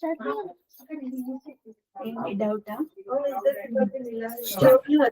ఏంటి డౌటా? జోగులు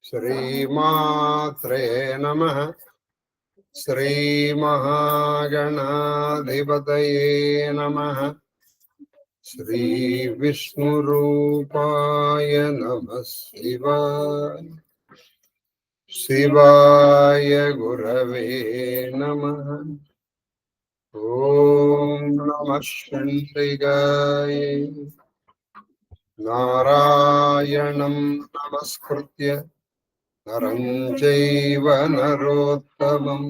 శ్రీమాత్రే నమః. శ్రీమహాగణాధిపతయే నమః. శ్రీ విష్ణురూపాయ నమః. శివాయ గురవే నమః. ఓం నమః శంకరాయ. నారాయణం నమస్కృత్య నరం చైవ నరోత్తమం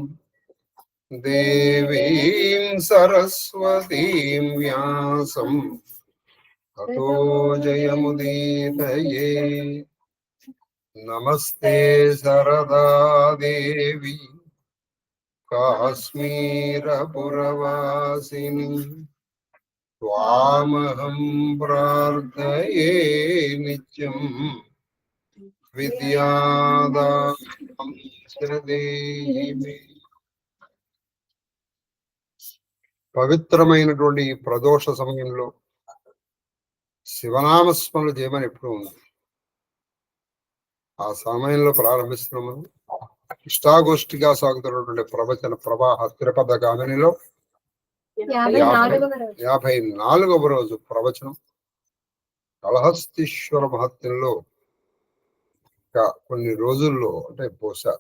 దేవీం సరస్వతీం వ్యాసం తతో జయముదీరయే. నమస్తే సరదాదేవి కాశ్మీరపురవాసిని త్వామహం ప్రార్థయే నిత్యం విద్యాదానం దేహి. పవిత్రమైనటువంటి ఈ ప్రదోష సమయంలో శివనామస్మరణ చేయమని ఎప్పుడు ఉంది. ఆ సమయంలో ప్రారంభిస్తున్నాము. ఇష్టాగోష్ఠిగా సాగుతున్నటువంటి ప్రవచన ప్రవాహ స్థిరపద గామినిలో 54వ రోజు ప్రవచనం. కాళహస్తీశ్వర మహత్యంలో ఇంకా కొన్ని రోజుల్లో అంటే బహుశా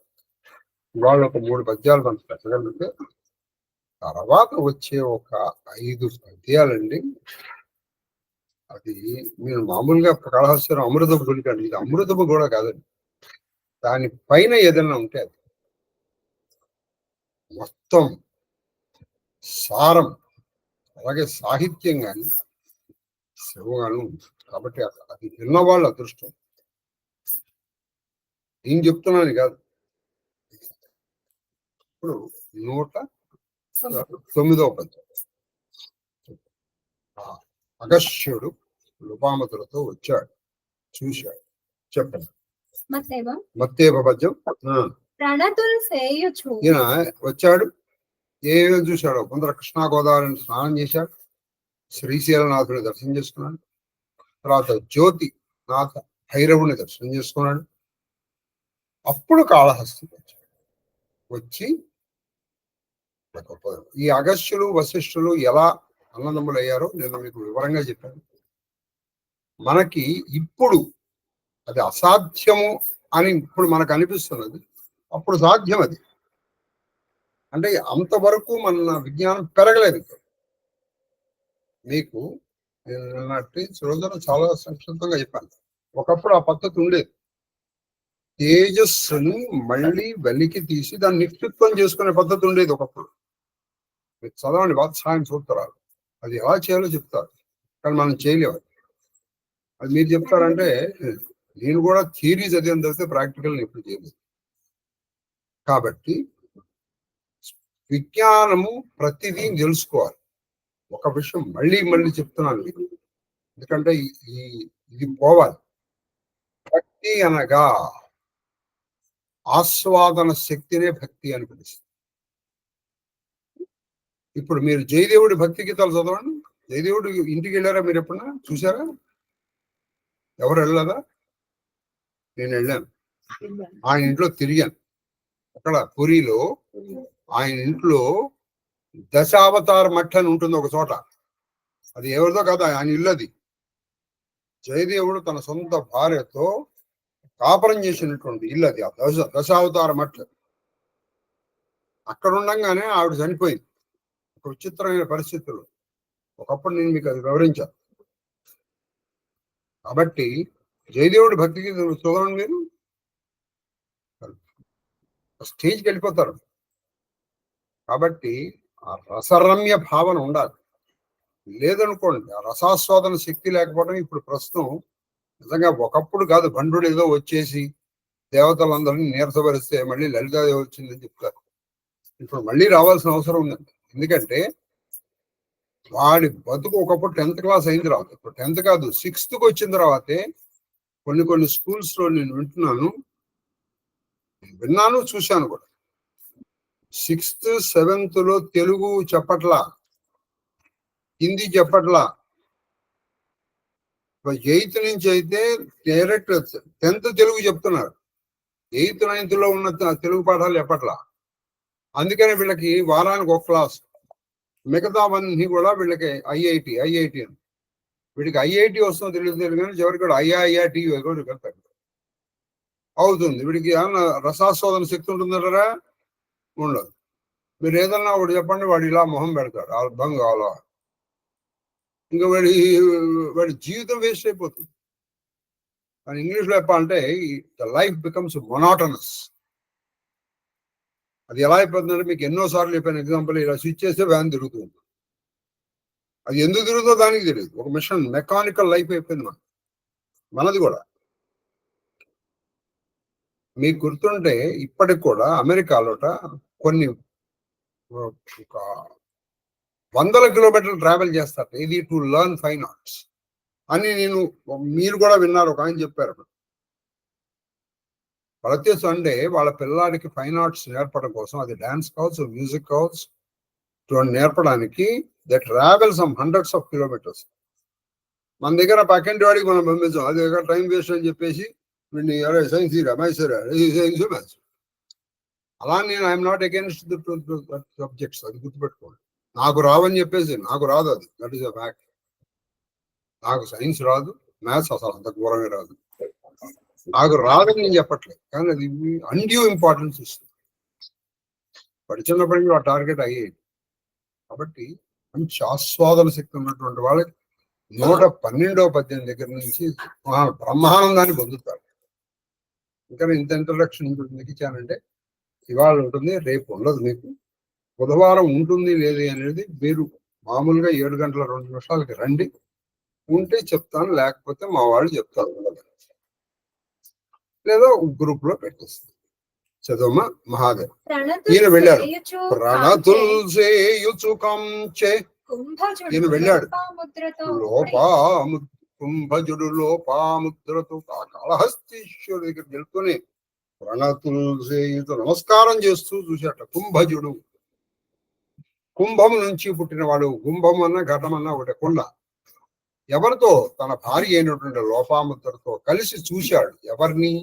ఇవాళ ఒక 3 పద్యాలు మనం పెట్టగలిగితే తర్వాత వచ్చే ఒక 5 పద్యాలండి. అది మీరు మామూలుగా కాళహస్తీశ్వరం అమృతపు గుడికి అండి, ఇది అమృతపు కూడా కాదండి. దాని పైన ఏదైనా ఉంటే అది మొత్తం సారం, అలాగే సాహిత్యం కానీ శివగాను. కాబట్టి అది విన్నవాళ్ళ అదృష్టం. నేను చెప్తున్నాను కాదు. ఇప్పుడు 109వ పద్యం. అగస్త్యుడు లోపాముద్రతో వచ్చాడు, చూశాడు. చెప్పండి. మత్తేవ పద్యం. ఈయన వచ్చాడు, ఏమేమి చూశాడు? కొందరు కృష్ణా గోదావరిని స్నానం చేశాడు, శ్రీశైలనాథుని దర్శనం చేసుకున్నాడు, తర్వాత జ్యోతి నాథ భైరవుని దర్శనం చేసుకున్నాడు. అప్పుడు కాళహస్తి వచ్చి ఈ అగస్త్యులు వశిష్ఠులు ఎలా అన్నదమ్ములు అయ్యారో నేను మీకు వివరంగా చెప్పాను. మనకి ఇప్పుడు అది అసాధ్యము అని ఇప్పుడు మనకు అనిపిస్తున్నది, అప్పుడు సాధ్యం. అది అంటే అంతవరకు మన విజ్ఞానం పెరగలేదు. మీకు నేను నిన్నటి రోజున చాలా సంక్షిప్తంగా చెప్పాను. ఒకప్పుడు ఆ పద్ధతి ఉండేది. తేజస్సును మళ్ళీ వెలికి తీసి దాన్ని నిక్షిప్తం చేసుకునే పద్ధతి ఉండేది ఒకప్పుడు. మీరు చదవండి వాత్సాయం సూత్రాలు, అది ఎలా చేయాలో చెప్తారు, కానీ మనం చేయలేము. అది మీరు చెప్తారంటే నేను కూడా థియరీ చదివిన తర్వాత ప్రాక్టికల్ ఎప్పుడు చేయలేదు. కాబట్టి విజ్ఞానము ప్రతిదీ తెలుసుకోవాలి. ఒక విషయం మళ్ళీ మళ్ళీ చెప్తున్నాను మీకు, ఎందుకంటే ఇది పోవాలి. భక్తి అనగా ఆస్వాదన శక్తినే భక్తి అని పిలుస్తుంది. ఇప్పుడు మీరు జయదేవుడి భక్తి గీతాలు చదవండి. జయదేవుడు ఇంటికి వెళ్ళారా? మీరు ఎప్పుడన్నా చూసారా? ఎవరు వెళ్ళదా? నేను వెళ్ళాను, ఆయన ఇంట్లో తిరిగాను. అక్కడ పురిలో ఆయన ఇంట్లో దశావతార మఠ్ అని ఉంటుంది ఒక చోట. అది ఎవరిదో కాదు, ఆయన ఇల్లు అది. జయదేవుడు తన సొంత భార్యతో కాపురం చేసినటువంటి ఇల్లు అది, దశావతార మఠ్. అక్కడ ఉండగానే ఆవిడ చనిపోయింది ఒక విచిత్రమైన పరిస్థితుల్లో. ఒకప్పుడు నేను మీకు అది వివరించాను. కాబట్టి జయదేవుడి భక్తికి చూడండి, మీరు స్టేజ్కి వెళ్ళిపోతారు. కాబట్టి ఆ రసరమ్య భావన ఉండాలి. లేదనుకోండి, ఆ రసాస్వాదన శక్తి లేకపోవడం ఇప్పుడు ప్రస్తుతం నిజంగా. ఒకప్పుడు కాదు, భండుడు ఏదో వచ్చేసి దేవతలందరినీ నీరసపరిస్తే మళ్ళీ లలితాదేవి వచ్చిందని చెప్తారు. ఇప్పుడు మళ్ళీ రావాల్సిన అవసరం ఉందండి. ఎందుకంటే వాడి బతుకు ఒకప్పుడు 10th క్లాస్ అయిన తర్వాత, ఇప్పుడు 10th కాదు 6th వచ్చిన తర్వాతే కొన్ని స్కూల్స్ లో నేను విన్నాను, చూశాను కూడా. 6th 7th లో తెలుగు చెప్పట్లా, హిందీ చెప్పట్లా. 8th నుంచి అయితే డైరెక్ట్ 10th తెలుగు చెప్తున్నారు. 8th 9th లో ఉన్న తెలుగు పాఠాలు చెప్పట్లా. అందుకని వీళ్ళకి వారానికి ఒక క్లాస్, మిగతావన్నీ కూడా వీళ్ళకి ఐఐటి అని. వీడికి ఐఐటి వస్తుందో తెలియదు కానీ చివరికి కూడా ఐఐటి వెళ్తాడు అవుతుంది. వీడికి ఏమన్నా రసాస్వాదన శక్తి ఉంటుందరా? ఉండదు. మీరు ఏదన్నా ఒకటి చెప్పండి, వాడు ఇలా మొహం పెడతాడు, అర్థం కావాలా. ఇంకా వాడి జీవితం వేస్ట్ అయిపోతుంది. కానీ ఇంగ్లీష్లో చెప్పాలంటే ద లైఫ్ బికమ్స్ మొనాటనస్. అది ఎలా అయిపోతుందంటే మీకు ఎన్నోసార్లు చెప్పాను ఎగ్జాంపుల్, ఇలా స్విచ్ చేస్తే వ్యాన్ తిరుగుతుంది. అది ఎందుకు తిరుగుతుందో దానికి తెలియదు. ఒక మిషన్ మెకానికల్ లైఫ్ అయిపోయింది మనది కూడా. మీకు గుర్తుంటే ఇప్పటికి కూడా అమెరికాలోట కొన్ని 100 కిలోమీటర్లు ట్రావెల్ చేస్తారు ఇది టు లెర్న్ ఫైన్ ఆర్ట్స్ అని. మీరు కూడా విన్నారు, ఒక ఆయన చెప్పారు. ప్రతి సండే వాళ్ళ పిల్లాడికి ఫైన్ ఆర్ట్స్ నేర్పడం కోసం, అది డాన్స్ కావచ్చు, మ్యూజిక్ కావచ్చు, నేర్పడానికి they travel some hundreds of kilometres. మన దగ్గర పక్కింటి వాడికి మనం పంపించాం, అది దగ్గర టైం వేస్ట్ అని చెప్పేసి వీడిని సైన్స్ మ్యాథ్స్. అలా నేను I'm not against the subjects, అది గుర్తుపెట్టుకోండి. నాకు రావని చెప్పేసి నాకు రాదు, అది దట్ ఈస్ అ ఫ్యాక్ట్. నాకు సైన్స్ రాదు, మ్యాథ్స్ అసలు అంత ఘోరంగా రాదు. నాకు రాదని నేను చెప్పట్లేదు, కానీ అది అన్డ్యూ ఇంపార్టెన్స్ ఇస్తుంది. వాడు చిన్నప్పటికీ ఆ టార్గెట్ అయ్యేది. కాబట్టి మంచి ఆస్వాదన శక్తి ఉన్నటువంటి వాళ్ళకి 112వ పద్యం దగ్గర నుంచి బ్రహ్మానందాన్ని పొందుతారు. ఇంకా ఇంత ఇంట్రడక్షన్ ఎందుకు ఇచ్చానంటే, ఇవాళ ఉంటుంది, రేపు ఉండదు. మీకు బుధవారం ఉంటుంది లేదు అనేది మీరు మామూలుగా 7:02 రండి, ఉంటే చెప్తాను, లేకపోతే మా వాళ్ళు చెప్తారు, లేదా గ్రూప్ లో పెట్టేస్తాను. చదవమ్మా. మహాదేవ్ ఈయన వెళ్ళారు, ప్రణతుల్సేయుచుకంచే ఈయన వెళ్ళాడు. కుంభజుడు లోపాముద్రతో ఆ కాళహస్తీశ్వరుడి దగ్గరికి వెళ్తూనే ప్రణతుల్సేయుచు నమస్కారం చేస్తూ చూశాట. కుంభజుడు, కుంభం నుంచి పుట్టినవాడు. కుంభం అన్న ఘటం అన్న ఒకటి కొండ. ఎవరితో? తన భార్య అయినటువంటి లోపాముద్రతో కలిసి చూశాడు. ఎవరిని?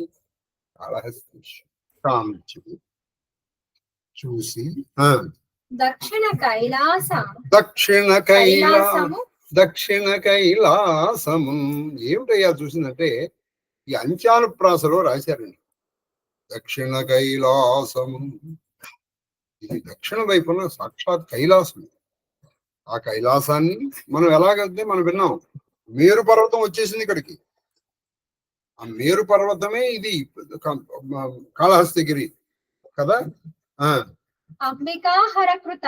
కాళహస్తీశ్వరుడు. కాంచుడు చూసి దక్షిణ కైలాసము ఏమిటయ్యా చూసిందంటే, ఈ అంత్యానుప్రాసలో రాశారండి. దక్షిణ కైలాసము, ఇది దక్షిణ వైపున సాక్షాత్ కైలాసం. ఆ కైలాసాన్ని మనం ఎలాగంటే మనం విన్నాం, మేరు పర్వతం వచ్చేసింది ఇక్కడికి. ఆ మేరు పర్వతమే ఇది కాళహస్తిగిరి కదా. అంబికా హరకృత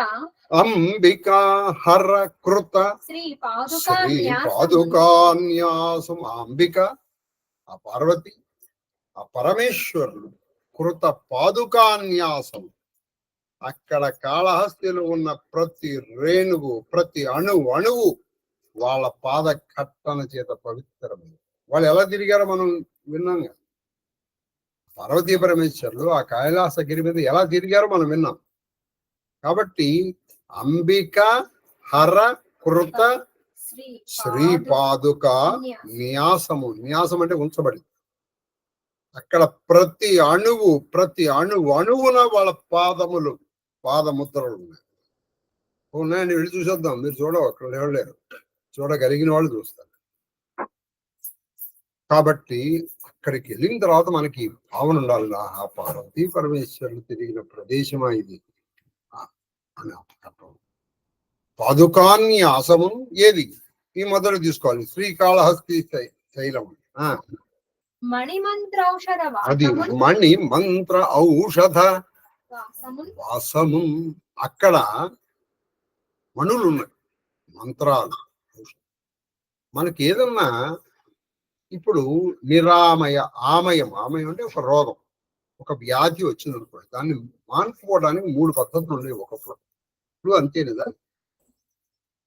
శ్రీ పాదుకాన్యాసం. అంబిక ఆ పార్వతి, ఆ పరమేశ్వరుడు కృత పాదుకాన్యాసం. అక్కడ కాళహస్తిలో ఉన్న ప్రతి రేణువు, ప్రతి అణువు వాళ్ళ పాద కట్టన చేత పవిత్రమైంది. వాళ్ళు ఎలా తిరిగారో మనం విన్నాం కదా. పార్వతీ పరమేశ్వరులు ఆ కైలాసగిరి మీద ఎలా తిరిగారో మనం విన్నాం. కాబట్టి అంబిక హర కృత శ్రీ పాదుక న్యాసము. న్యాసం అంటే ఉంచబడింది. అక్కడ ప్రతి అణువున వాళ్ళ పాదముద్రలు ఉన్నాయి. ఉన్నాయని వెళ్ళి చూసేద్దాం. మీరు చూడవు, అక్కడ ఎవరు చూడగలిగిన వాళ్ళు చూస్తారు. కాబట్టి అక్కడికి వెళ్ళిన తర్వాత మనకి భావన ఉండాలి, ఆ పార్వతీ పరమేశ్వరులు తిరిగిన ప్రదేశమా ఇది అని. పాదుకాన్యాసము ఏది? ఈ మొదలు తీసుకోవాలి. శ్రీకాళహస్తి శైలం. అది మణి మంత్ర ఔషధ వాసము. అక్కడ మణులు ఉన్నాయి, మంత్రాలు. మనకి ఏదన్నా ఇప్పుడు ఆమయం అంటే ఒక రోగం, ఒక వ్యాధి వచ్చింది అనుకోండి, దాన్ని మానుకోవడానికి 3 పద్ధతులు ఉన్నాయి ఒకప్పుడు. ఇప్పుడు అంతే కదా,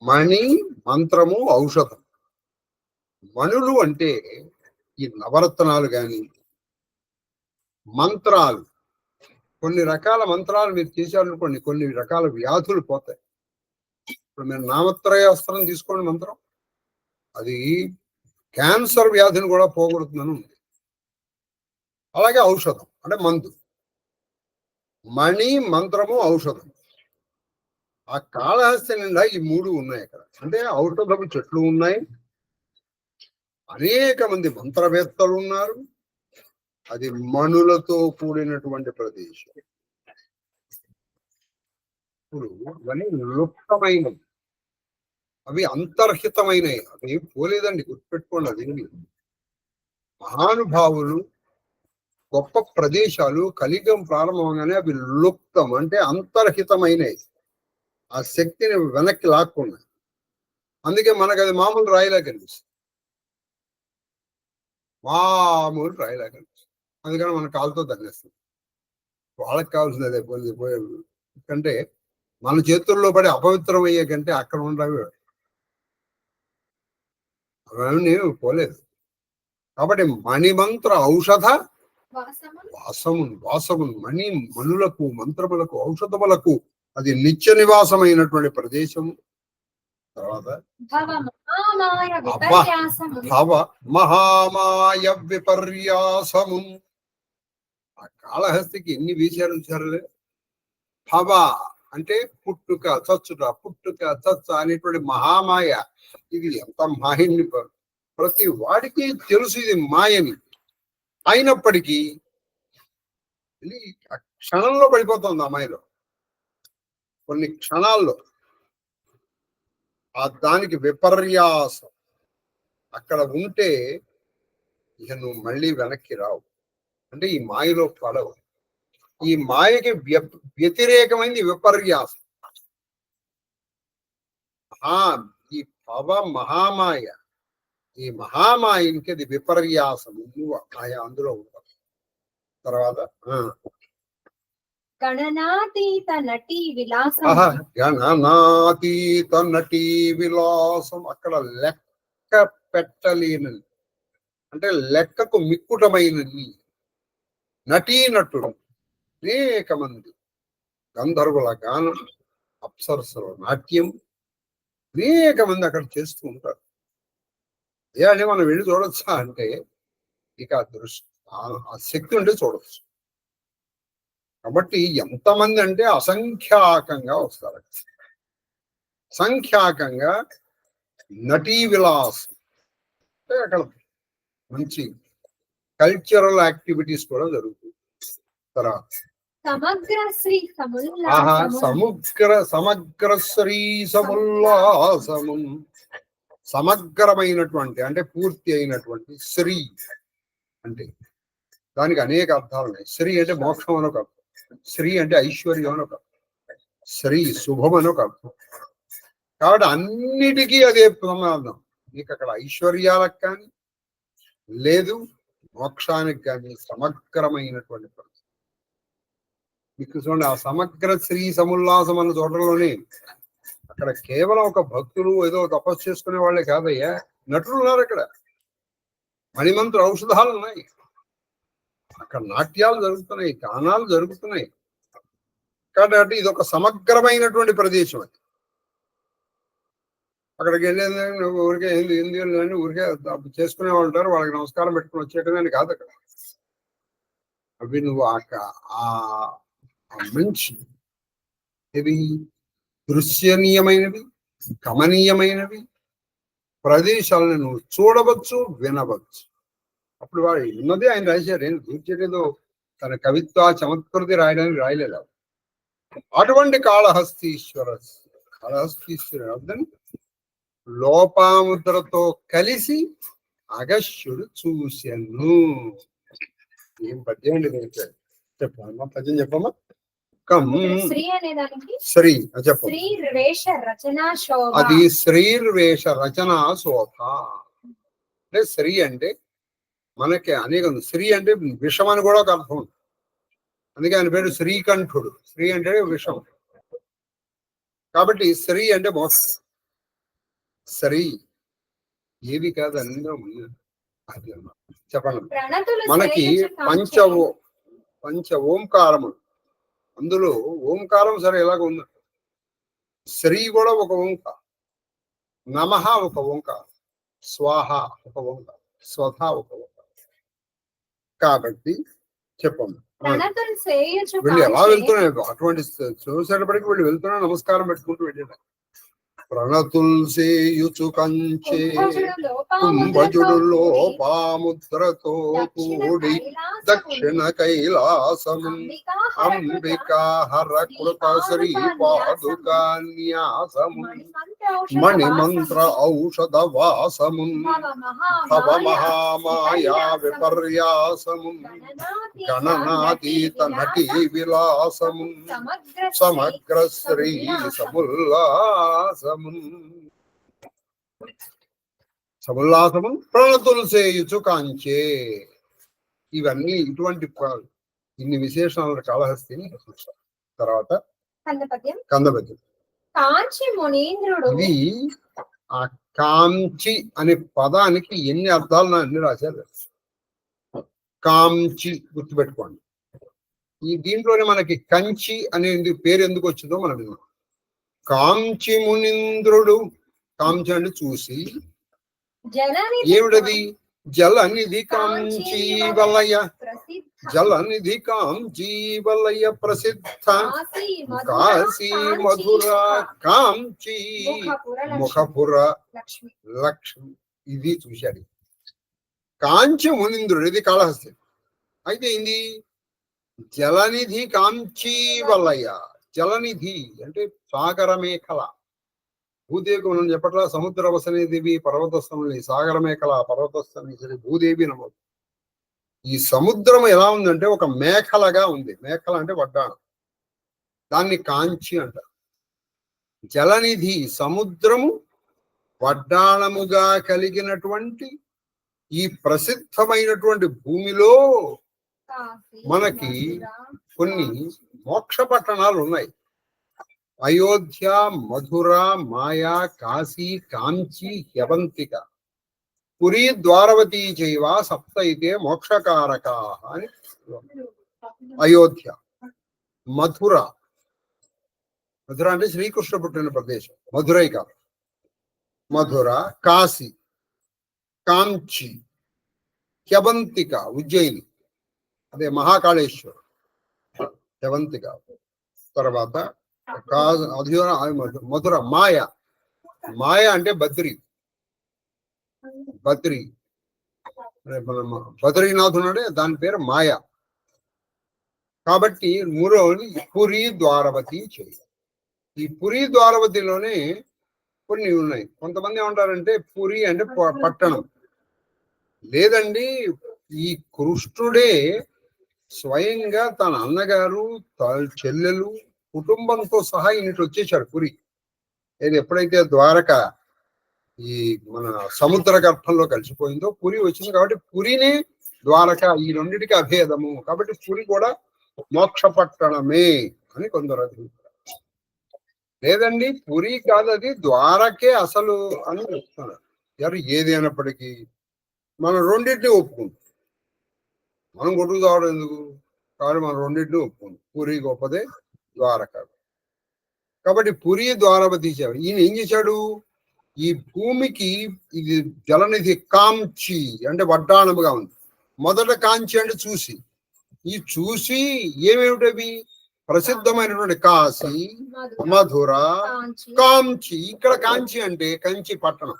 మణి, మంత్రము, ఔషధం. మణులు అంటే ఈ నవరత్నాలు గాని, మంత్రాలు, కొన్ని రకాల మంత్రాలు మీరు చేశారనుకోండి, కొన్ని రకాల వ్యాధులు పోతాయి. ఇప్పుడు మీరు నామత్రయాస్త్రం తీసుకోండి, మంత్రం, అది క్యాన్సర్ వ్యాధిని కూడా పోగొడుతుందని ఉంది. అలాగే ఔషధం అంటే మందు. మణి, మంత్రము, ఔషధం. ఆ కాళహస్తి నిండా ఈ 3 ఉన్నాయి అక్కడ. అంటే ఔషధము చెట్లు ఉన్నాయి, అనేక మంది మంత్రవేత్తలు ఉన్నారు, అది మణులతో కూడినటువంటి ప్రదేశం. ఇప్పుడు ఇవన్నీ లుప్తమైనవి, అవి అంతర్హితమైనవి, అవి పోలేదండి, గుర్తుపెట్టుకోండి. అది మహానుభావులు, గొప్ప ప్రదేశాలు కలియుగం ప్రారంభంగానే అవి లుప్తం అంటే అంతర్హితమైనవి, ఆ శక్తిని వెనక్కి లాక్కున్నాయి. అందుకే మనకు అది మామూలు రాయిలా కనిపిస్తుంది, అందుకని మన కాలుతో తగ్గేస్తుంది. వాళ్ళకి కావాల్సింది అదే. ఎందుకంటే మన చేతుల్లో పడి అపవిత్రం అయ్యే కంటే అక్కడ ఉండవి అవన్నీ పోలేదు. కాబట్టి మణిమంత్ర ఔషధ వాసమున్ మణులకు, మంత్రములకు, ఔషధములకు అది నిత్య నివాసమైనటువంటి ప్రదేశం. తర్వాత భవ మహామాయ విపర్యాసము. ఆ కాళహస్తికి ఎన్ని వేశారు చూసారులే. భవ అంటే పుట్టుక చచ్చుట, పుట్టుక చచ్చ అనేటువంటి మహామాయ. ఇది ఎంత మాయని ప్రతి వాడికి తెలుసు, ఇది మాయని. అయినప్పటికీ క్షణంలో పడిపోతుంది అమ్మాయిలో, కొన్ని క్షణాల్లో. దానికి విపర్యాసం. అక్కడ ఉంటే ఇక నువ్వు మళ్ళీ వెనక్కి రావు, అంటే ఈ మాయలో పడవు. ఈ మాయకి వ్యతిరేకమైంది విపర్యాసం. ఈ పవ మహామాయ, ఈ మహామాయకి అది విపర్యాసం. నువ్వు అందులో ఉంటావు. తర్వాత గణనాతీత నటీ విలాసం. అక్కడ లెక్క పెట్టలేని, అంటే లెక్కకు మిక్కుటమైన నటీనటుడు, అనేక మంది గంధర్వుల గానం, అప్సరసుల నాట్యం, అనేక మంది అక్కడ చేస్తూ ఉంటారు. అంటే మనం వెళ్ళి చూడొచ్చా అంటే ఇక ఆ శక్తి ఉంటే చూడొచ్చు. కాబట్టి ఎంతమంది అంటే అసంఖ్యాకంగా వస్తారు. సంఖ్యాకంగా నటీ విలాసం అంటే అక్కడ మంచి కల్చరల్ యాక్టివిటీస్ కూడా జరుగుతుంది. తర్వాత సమగ్ర శ్రీ సముల్లాసము. సమగ్రమైనటువంటి అంటే పూర్తి అయినటువంటి. శ్రీ అంటే దానికి అనేక అర్థాలు ఉన్నాయి. శ్రీ అంటే మోక్షం అని ఒక అర్థం, శ్రీ అంటే ఐశ్వర్యం అని ఒక అర్థం, శ్రీ శుభం అని ఒక అర్థం. కాబట్టి అన్నిటికీ అదే ప్రమాదం. నీకు అక్కడ ఐశ్వర్యాలకు కానీ లేదు, మోక్షానికి కానీ సమగ్రమైనటువంటి పరిస్థితి. మీకు చూడండి, ఆ సమగ్ర శ్రీ సముల్లాసం అన్న చోటలోనే అక్కడ కేవలం ఒక భక్తులు ఏదో తపస్సు చేసుకునే వాళ్ళే కాదయ్యా, నటులు ఉన్నారు అక్కడ, మణిమంత్ర ఔషధాలు ఉన్నాయి, అక్కడ నాట్యాలు జరుగుతున్నాయి, గానాలు జరుగుతున్నాయి. కాబట్టి ఇది ఒక సమగ్రమైనటువంటి ప్రదేశం. అది అక్కడికి వెళ్ళేది నువ్వు ఊరికే హిందీలు అని ఊరికే చేసుకునే వాళ్ళు ఉంటారు, వాళ్ళకి నమస్కారం పెట్టుకుని వచ్చేయటమని కాదు అక్కడ. అవి నువ్వు ఆ మంచి ఇవి దృశ్యనీయమైనవి, గమనీయమైనవి ప్రదేశాలను నువ్వు చూడవచ్చు, వినవచ్చు. అప్పుడు వాడు ఉన్నదే ఆయన రాశారు, ఏం దూర్చేదో తన కవిత్వ చమత్కృతి రాయడానికి రాయలేదు. అటువంటి కాళహస్తీశ్వరుడు అర్థం లోపాముద్రతో కలిసి అగస్త్యుడు చూశాను. ఏం పద్యం అండి చెప్పమ్మా, పద్యం చెప్పమ్మా. శ్రీ చెప్పండి. అది శ్రీర్వేష రచనా శోభ. అంటే శ్రీ అంటే మనకి అనేక, శ్రీ అంటే విషం అని కూడా ఒక అర్థం ఉంది. అందుకే ఆయన పేరు శ్రీకంఠుడు. శ్రీ అంటే విషం, కాబట్టి శ్రీ అంటే మోక్షం. శ్రీ ఏవి కాదు అన్నీ అది చెప్పండి. మనకి పంచ ఓంకారము, అందులో ఓంకారం సరే ఎలాగ ఉంది, శ్రీ కూడా ఒక ఓంకారం, నమః ఒక ఓంకారం, స్వాహ ఒక ఓంకారం, స్వధ ఒక ఓంకారం. కాబట్టి చెప్పండి వీళ్ళు ఎలా వెళ్తున్నాయి, అటువంటి చూసేటప్పటికి వీళ్ళు వెళ్తున్నా నమస్కారం పెట్టుకుంటూ వెళ్ళారు. ప్రణతుల్ సేయుచు కంచే కుంభజుడు లోపాముద్రతో కూడి దక్షిణ కైలాసము అంబికా హర కృత శ్రీ పాదుకాన్యాసము మణిమంత్ర ఔషధ వాసము భవ మహామాయా విపర్యాసము గణనాతీత నటీ విలాసము సమగ్ర శ్రీ సముల్లాసము ప్రణతులు సేయుచు కాంచే. ఇవన్నీ ఇటువంటి ఇన్ని విశేషణాలు కాళహస్తిని తర్వాత కందపద్యం. ఇది ఆ కాంచి అనే పదానికి ఎన్ని అర్థాలు అన్ని రాశారు. కాంచి గుర్తుపెట్టుకోండి. ఈ దీంట్లోనే మనకి కంచి అనే పేరు ఎందుకు వచ్చిందో మనం విన్నాం. కాంచి మునీంద్రుడు, కాంచి అని చూసి ఏమిటది, జలనిధి కాంచీ వలయ, జలనిధి కాంచీ వలయ ప్రసిద్ధ కాశీ మధుర కాంచీ ముఖపుర లక్ష్మి. ఇది చూశాడు కాంచి మునీంద్రుడు, ఇది కాళహస్తి. అయితే ఏంది జలనిధి కాంచీ వలయ, జలనిధి అంటే సాగర మేఖల. భూదేవి మనం చెప్పట్లా, సముద్ర వసనే దేవి పర్వతస్థని, సాగర మేఖల పర్వతస్థని భూదేవి నమోదు. ఈ సముద్రం ఎలా ఉందంటే ఒక మేఖలగా ఉంది. మేఖల అంటే వడ్డాణం, దాన్ని కాంచి అంటారు. జలనిధి సముద్రము వడ్డాణముగా కలిగినటువంటి ఈ ప్రసిద్ధమైనటువంటి భూమిలో మనకి కొన్ని మోక్ష పట్టణాలు ఉన్నాయి. అయోధ్య, మధుర, మాయా, కాశీ, కాంచి, హ్యవంతిక, పురీ, ద్వారవతీ చైవ సప్త అయితే మోక్షకారకా అని. అయోధ్య, మధుర, మధుర అంటే శ్రీకృష్ణ పుట్టిన ప్రదేశం, మధురై కాదు, మధుర, కాశీ, కాంచి, హ్యవంతిక ఉజ్జయిని, అదే మహాకాళేశ్వరం, హ్యవంతిక. తర్వాత మధుర, మాయ, మాయ అంటే బద్రి, బద్రి బద్రీనాథుడు దాని పేరు మాయ. కాబట్టి మూడవది పురీ, ద్వారవతి చేయ. ఈ పురీ ద్వారవతిలోనే కొన్ని ఉన్నాయి. కొంతమంది ఏమంటారంటే పురి అంటే పట్టణం, లేదండి ఈ కృష్ణుడే స్వయంగా తన అన్నగారు, చెల్లెలు, కుటుంబంతో సహా ఇన్నిటి వచ్చేసాడు పురి. ఇది ఎప్పుడైతే ద్వారక ఈ మన సముద్ర గర్భంలో కలిసిపోయిందో పురి వచ్చింది. కాబట్టి పురిని ద్వారక ఈ రెండింటికి అభేదము. కాబట్టి పురి కూడా మోక్ష పట్టణమే అని కొందరు అభిప్రాయం. లేదండి పురి కాదు, అది ద్వారకే అసలు అని చెప్తున్నారు. ఎవరు ఏది అయినప్పటికీ మనం రెండింటిని ఒప్పుకుంటాం. మనం కొట్టుకు తావడం ఎందుకు, కాబట్టి మనం రెండింటిని ఒప్పుకుంటాం. పురి గొప్పదే, ద్వారక. కాబట్టి పురి ద్వారవతి చేశాడు. ఈయన ఏం చేశాడు, ఈ భూమికి ఇది జలనిధి కాంచి అంటే వడ్డాణముగా ఉంది. మొదట కాంచి అంటే చూసి, ఈ చూసి ఏమేమిటవి ప్రసిద్ధమైనటువంటి కాశీ, మధుర, కాంచి. ఇక్కడ కాంచి అంటే కంచి పట్టణం.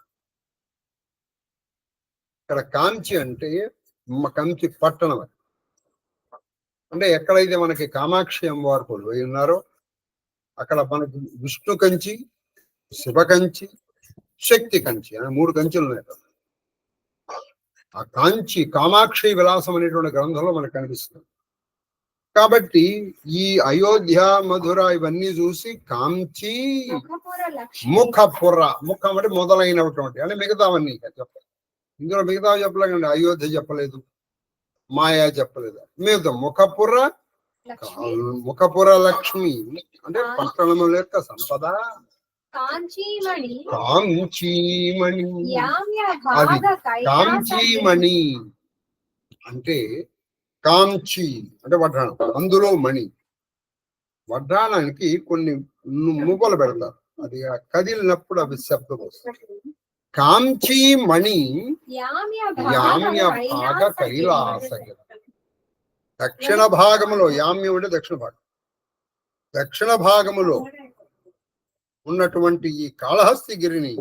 ఇక్కడ కాంచి అంటే కంచి పట్టణం. అంటే ఎక్కడైతే మనకి కామాక్షి అమ్మవారు కొలువై ఉన్నారో అక్కడ మనకి విష్ణు కంచి, శివ కంచి, శక్తి కంచి అనే 3 కంచెలు ఉన్నాయి. ఆ కాంచి కామాక్షి విలాసం అనేటువంటి గ్రంథంలో మనకు కనిపిస్తుంది. కాబట్టి ఈ అయోధ్య, మధుర ఇవన్నీ చూసి కాంచి ముఖపుర, ముఖం అంటే మొదలైనటువంటి అంటే మిగతావన్నీ చెప్పాలి. ఇందులో మిగతా చెప్పలేకండి. అయోధ్య చెప్పలేదు, మాయా చెప్పలేదు. మిగతా ముఖపుర, ముఖపుర లక్ష్మి అంటే పట్టణముల యొక్క సంపద. కాంచీమణి అది కాంచీమణి అంటే కాంచి అంటే వడ్డాణం, అందులో మణి. వడ్డాణానికి కొన్ని మువ్వలు పెడతారు, అది కదిలినప్పుడు అవి శబ్దం వస్తుంది. కాంచి మణి యామ్య భాగ కైలాస. దక్షిణ భాగములో, యామ్యం అంటే దక్షిణ భాగం, దక్షిణ భాగములో ఉన్నటువంటి ఈ కాళహస్తిగిరిని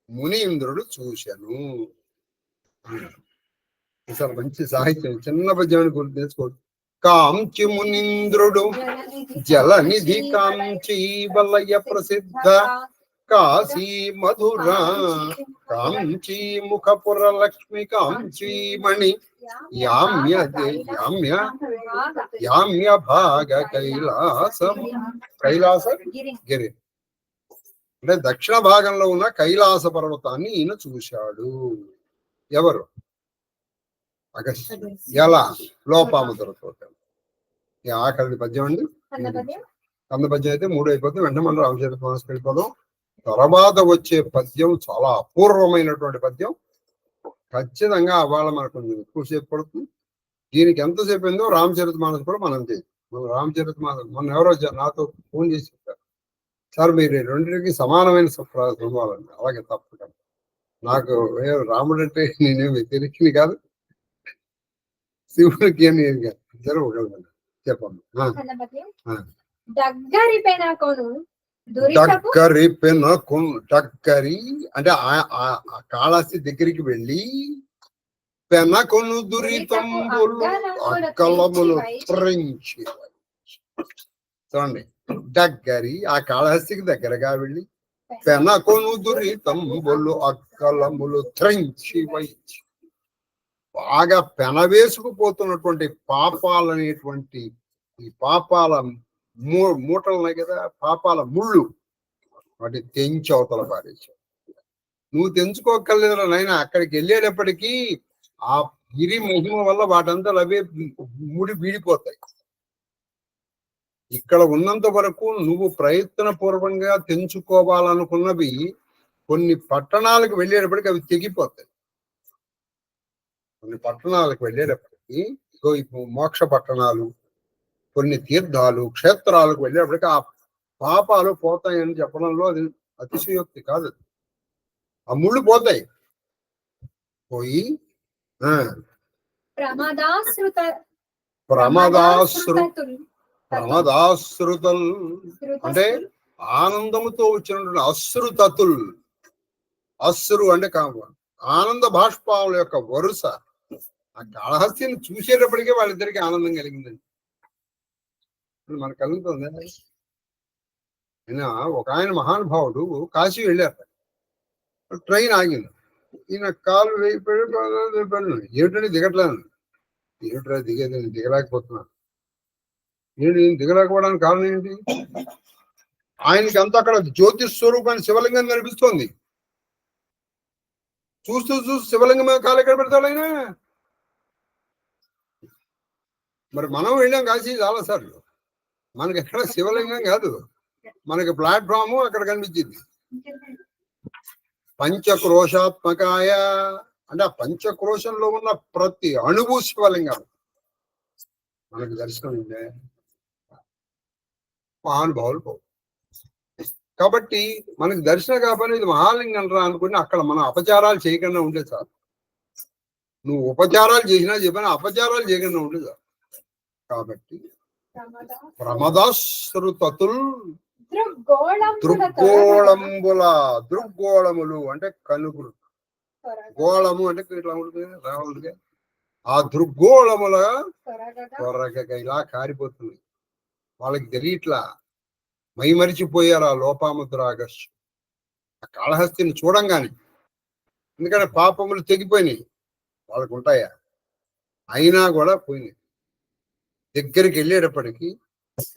మునీంద్రుడు చూశాను. అసలు మంచి సాహిత్యం, చిన్న పద్యాన్ని గుర్తు తెచ్చుకోండి. కాంచి మునీంద్రుడు జలనిధి కాంచి వలయ ప్రసిద్ధ కాశీ మధుర కాంచి ముఖపుర లక్ష్మి కాంచి మణి యామ్య యామ్య యామ్య భాగ కైలాసం. కైలాస గిరి అంటే దక్షిణ భాగంలో ఉన్న కైలాస పర్వతాన్ని ఈయన చూశాడు. ఎవరు? అగస్త్యుడు. ఎలా? లోపాముద్రతో. ఆఖరి పద్యం అండి. కంద పద్యం అయితే 3 అయిపోతుంది, వెంటనే మనం రామచరితమానస్ వెళ్ళిపోదాం. తర్వాత వచ్చే పద్యం చాలా అపూర్వమైనటువంటి పద్యం. ఖచ్చితంగా అవాళ మనకు కొంచెం ఎక్కువసేపు పడుతుంది. దీనికి ఎంతసేపు అయిందో రామచరితమానస్ కూడా మనం చేయాలి. మన రామచరితమానస్ మొన్న ఎవరో నాతో ఫోన్ చేసి చెప్పారు, సార్ మీరు రెండింటికి సమానమైన సంభవాలండి. అలాగే తప్పకుండా. నాకు రాముడు అంటే నేనేం వ్యతిరేకిని కాదు, శివుడికి ఏమి ఇద్దరు ఒకళ్ళండి. చెప్పండి. దగ్గరి అంటే కాళహస్తి దగ్గరికి వెళ్ళి పెనకొను దురితంబులు అక్కలములు త్రించి. చూడండి, దగ్గరి ఆ కాళహస్తికి దగ్గరగా వెళ్ళి పెనకొను దురితంబులు అక్కలములు త్రించి వైచి, బాగా పెనవేసుకుపోతున్నటువంటి పాపాలనేటువంటి ఈ పాపాల మూటలు ఉన్నాయి కదా, పాపాల ముళ్ళు, వాటి తెంచి అవతల పారేసావు. నువ్వు తెంచుకోగలరా నాయన. అక్కడికి వెళ్ళేటప్పటికీ ఆ గిరి మహిమ వల్ల వాటంతా అవే ముడి వీడిపోతాయి. ఇక్కడ ఉన్నంత వరకు నువ్వు ప్రయత్నపూర్వకంగా తెంచుకోవాలనుకున్నవి కొన్ని పట్టణాలకు వెళ్ళేటప్పటికి అవి తెగిపోతాయి. కొన్ని పట్టణాలకు వెళ్ళేటప్పటికి మోక్ష పట్టణాలు, కొన్ని తీర్థాలు, క్షేత్రాలకు వెళ్ళేటప్పటికి ఆ పాపాలు పోతాయని చెప్పడంలో అది అతిశయోక్తి కాదు. ఆ ముళ్ళు పోతాయి. పోయి ప్రమదాశ్రుతల్ అంటే ఆనందముతో వచ్చినటువంటి అశ్రుతతుల్. అశ్రు అంటే ఆనంద బాష్పాల యొక్క వరుస. ఆ కాళహస్తిని చూసేటప్పటికే వాళ్ళిద్దరికి ఆనందం కలిగిందండి. మనకు కలుగుతుంది. ఒక ఆయన మహానుభావుడు కాశీ వెళ్ళారు. ట్రైన్ ఆగింది. ఈయన కాలు వేయిపోయాడు. ఏమిటంటే దిగట్లేదు. ఏమిట్రా దిగేది? నేను దిగలేకపోతున్నాను. నేను దిగలేకపోవడానికి కారణం ఏంటి? ఆయనకి అంతా అక్కడ జ్యోతిష్ స్వరూపాన్ని శివలింగం కనిపిస్తోంది. చూస్తూ శివలింగం మీద కాలు ఎక్కడ పెడతాడు ఆయన? మరి మనం వెళ్ళాం కాశీ చాలాసార్లు. మనకి ఎక్కడ శివలింగం కాదు, మనకి ప్లాట్ఫాము అక్కడ కనిపించింది. పంచక్రోశాత్మకాయ అంటే ఆ పంచక్రోశంలో ఉన్న ప్రతి అణువు శివలింగం మనకి దర్శనం ఉందే. మహానుభావులు కాబట్టి మనకి దర్శనం కాకపోయినా ఇది మహాలింగం రా అనుకుని అక్కడ మనం అపచారాలు చేయకుండా ఉండే సార్. నువ్వు ఉపచారాలు చేసినా చెప్పినా అపచారాలు చేయకుండా ఉండే సార్. కాబట్టి ప్రమదాశ్రుతతుల్ దృగ్గోళములు అంటే కనుగులు, గోళము అంటే ఇట్లా ఉంటుంది రావులుగా, ఆ దృగ్గోళముల త్వరగా ఇలా కారిపోతుంది. వాళ్ళకి తెలియట్లా, మైమరిచిపోయారు ఆ లోపాముద్రాగర్షు ఆ కాళహస్తిని చూడంగాని. ఎందుకంటే పాపములు తెగిపోయినాయి, వాళ్ళకు ఉంటాయా, అయినా కూడా పోయినాయి. దగ్గరికి వెళ్ళేటప్పటికి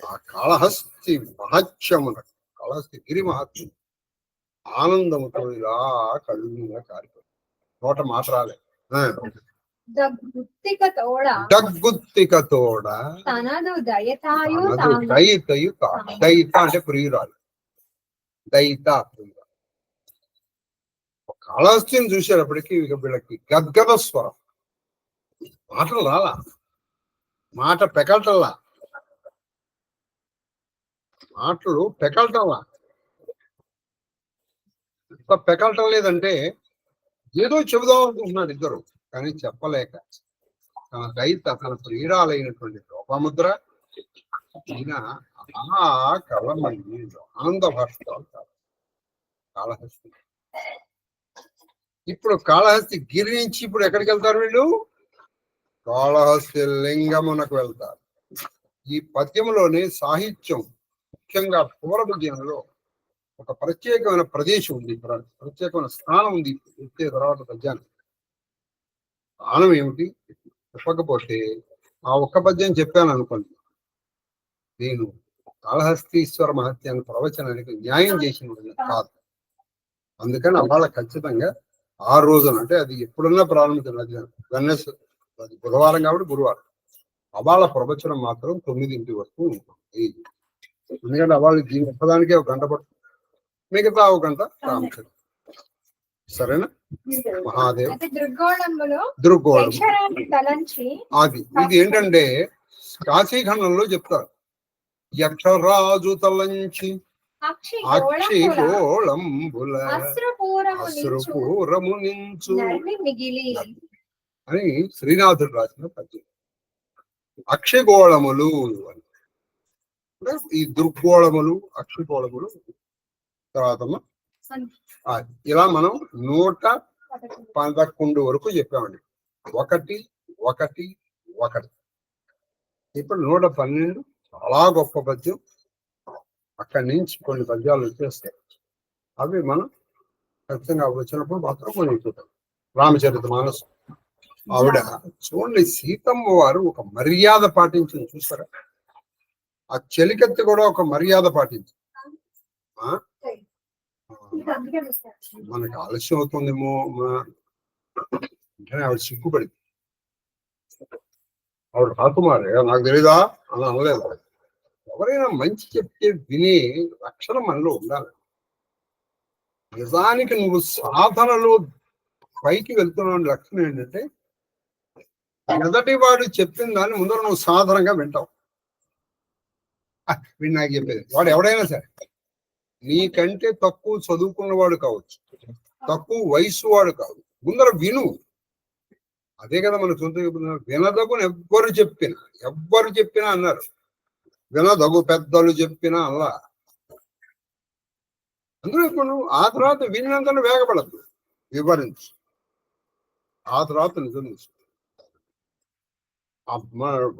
ఆ కాళహస్తి మహత్యమున, కాళహస్తి గిరి మహత్యం ఆనందముతో ఇలా కళ్ళు మీద కారిపోయింది. నోట మాట రాలే. దగ్గుత్తికతోడ దయితయు దయిత అంటే ప్రియురాలు, దయిత ప్రియురాలు. కాళహస్తిని చూసేటప్పటికి వీళ్ళకి గద్గద స్వరం, మాటలు రాలా, మాట పెకల్టల్లా, మాటలు పెకల్టల్లా. ఇంత పెకల్టం లేదంటే ఏదో చెబుదాం అనుకుంటున్నాడు ఇద్దరు, కానీ చెప్పలేక తన దైత తన ప్రియురాలైనటువంటి లోపముద్ర ఈయన కళ్ళమని ఆనంద భాషతో కాళహస్తి. ఇప్పుడు కాళహస్తి గిరి నుంచి ఇప్పుడు ఎక్కడికి వెళ్తారు వీళ్ళు? కాళహస్తి లింగమునకు వెళ్తారు. ఈ పద్యంలోని సాహిత్యం ముఖ్యంగా పూర్వజనంలో ఒక ప్రత్యేకమైన ప్రదేశం ఉంది, ప్రత్యేకమైన స్థానం ఉంది. వచ్చే తర్వాత పద్యాన్ని స్థానం ఏమిటి చెప్పకపోతే ఆ ఒక్క పద్యం చెప్పాను అనుకోండి, నేను కాళహస్తీశ్వర మహత్యాన్ని ప్రవచనానికి న్యాయం చేసిన కాదు. అందుకని అవాళ ఖచ్చితంగా ఆ రోజున, అంటే అది ఎప్పుడున్నా ప్రారంభించిన అది బుధవారం కాబట్టి గురువారం, అవాళ ప్రవచనం మాత్రం 9 వరకు ఉంటుంది. ఎందుకంటే అవాళ దీని ఒక్కదానికే 1 గంట పడుతుంది, మిగతా 1 గంట రామచంద్ర. సరేనా? మహాదేవ్ దృగ్గోళం అది ఇది ఏంటంటే కాశీఖండంలో చెప్తారు, యక్షరాజు తలంచి అక్షిగోళంబుల అశ్రుపూరము నించు అని శ్రీనాథుడు రాసిన పద్యం. అక్షిగోళములు అంటే ఈ దృగ్గోళములు, అక్షిగోళములు. తర్వాత ఇలా మనం 111 వరకు చెప్పామండి. 1 1 1. ఇప్పుడు 112 చాలా గొప్ప పద్యం. అక్కడి నుంచి కొన్ని పద్యాలు వచ్చేస్తాయి, అవి మనం ఖచ్చితంగా వచ్చినప్పుడు మాత్రం కొన్ని చూద్దాం. రామచరిత మానసు ఆవిడ చూడండి, సీతమ్మ వారు ఒక మర్యాద పాటించింది చూసారా? ఆ చెలికత్తి కూడా ఒక మర్యాద పాటించింది. మనకి ఆలస్యం అవుతుందేమో అంటే ఆవిడ సిగ్గుపడింది. ఆవిడ రాకుమారి నాకు తెలీదా అని అనలేదు. ఎవరైనా మంచి చెప్తే వినే లక్షణం మనలో ఉండాలి. నిజానికి నువ్వు సాధనలో పైకి వెళ్తున్న లక్షణం ఏంటంటే, ఎదటి వాడు చెప్పిన దాన్ని ముందర నువ్వు సాధారణంగా వింటావు. వీడు నాకు చెప్పేది, వాడు ఎవడైనా సరే, నీకంటే తక్కువ చదువుకున్నవాడు కావచ్చు, తక్కువ వయసు వాడు కాదు, ముందర విను. అదే కదా మన సొంత వినదగుని ఎవ్వరు చెప్పినా అన్నారు, వినదగు పెద్దలు చెప్పినా అలా. అందులో ఇప్పుడు ఆ తర్వాత విన్నంతలో వేగపడద్దు, వివరించి ఆ తర్వాత నిజం తెలుసు.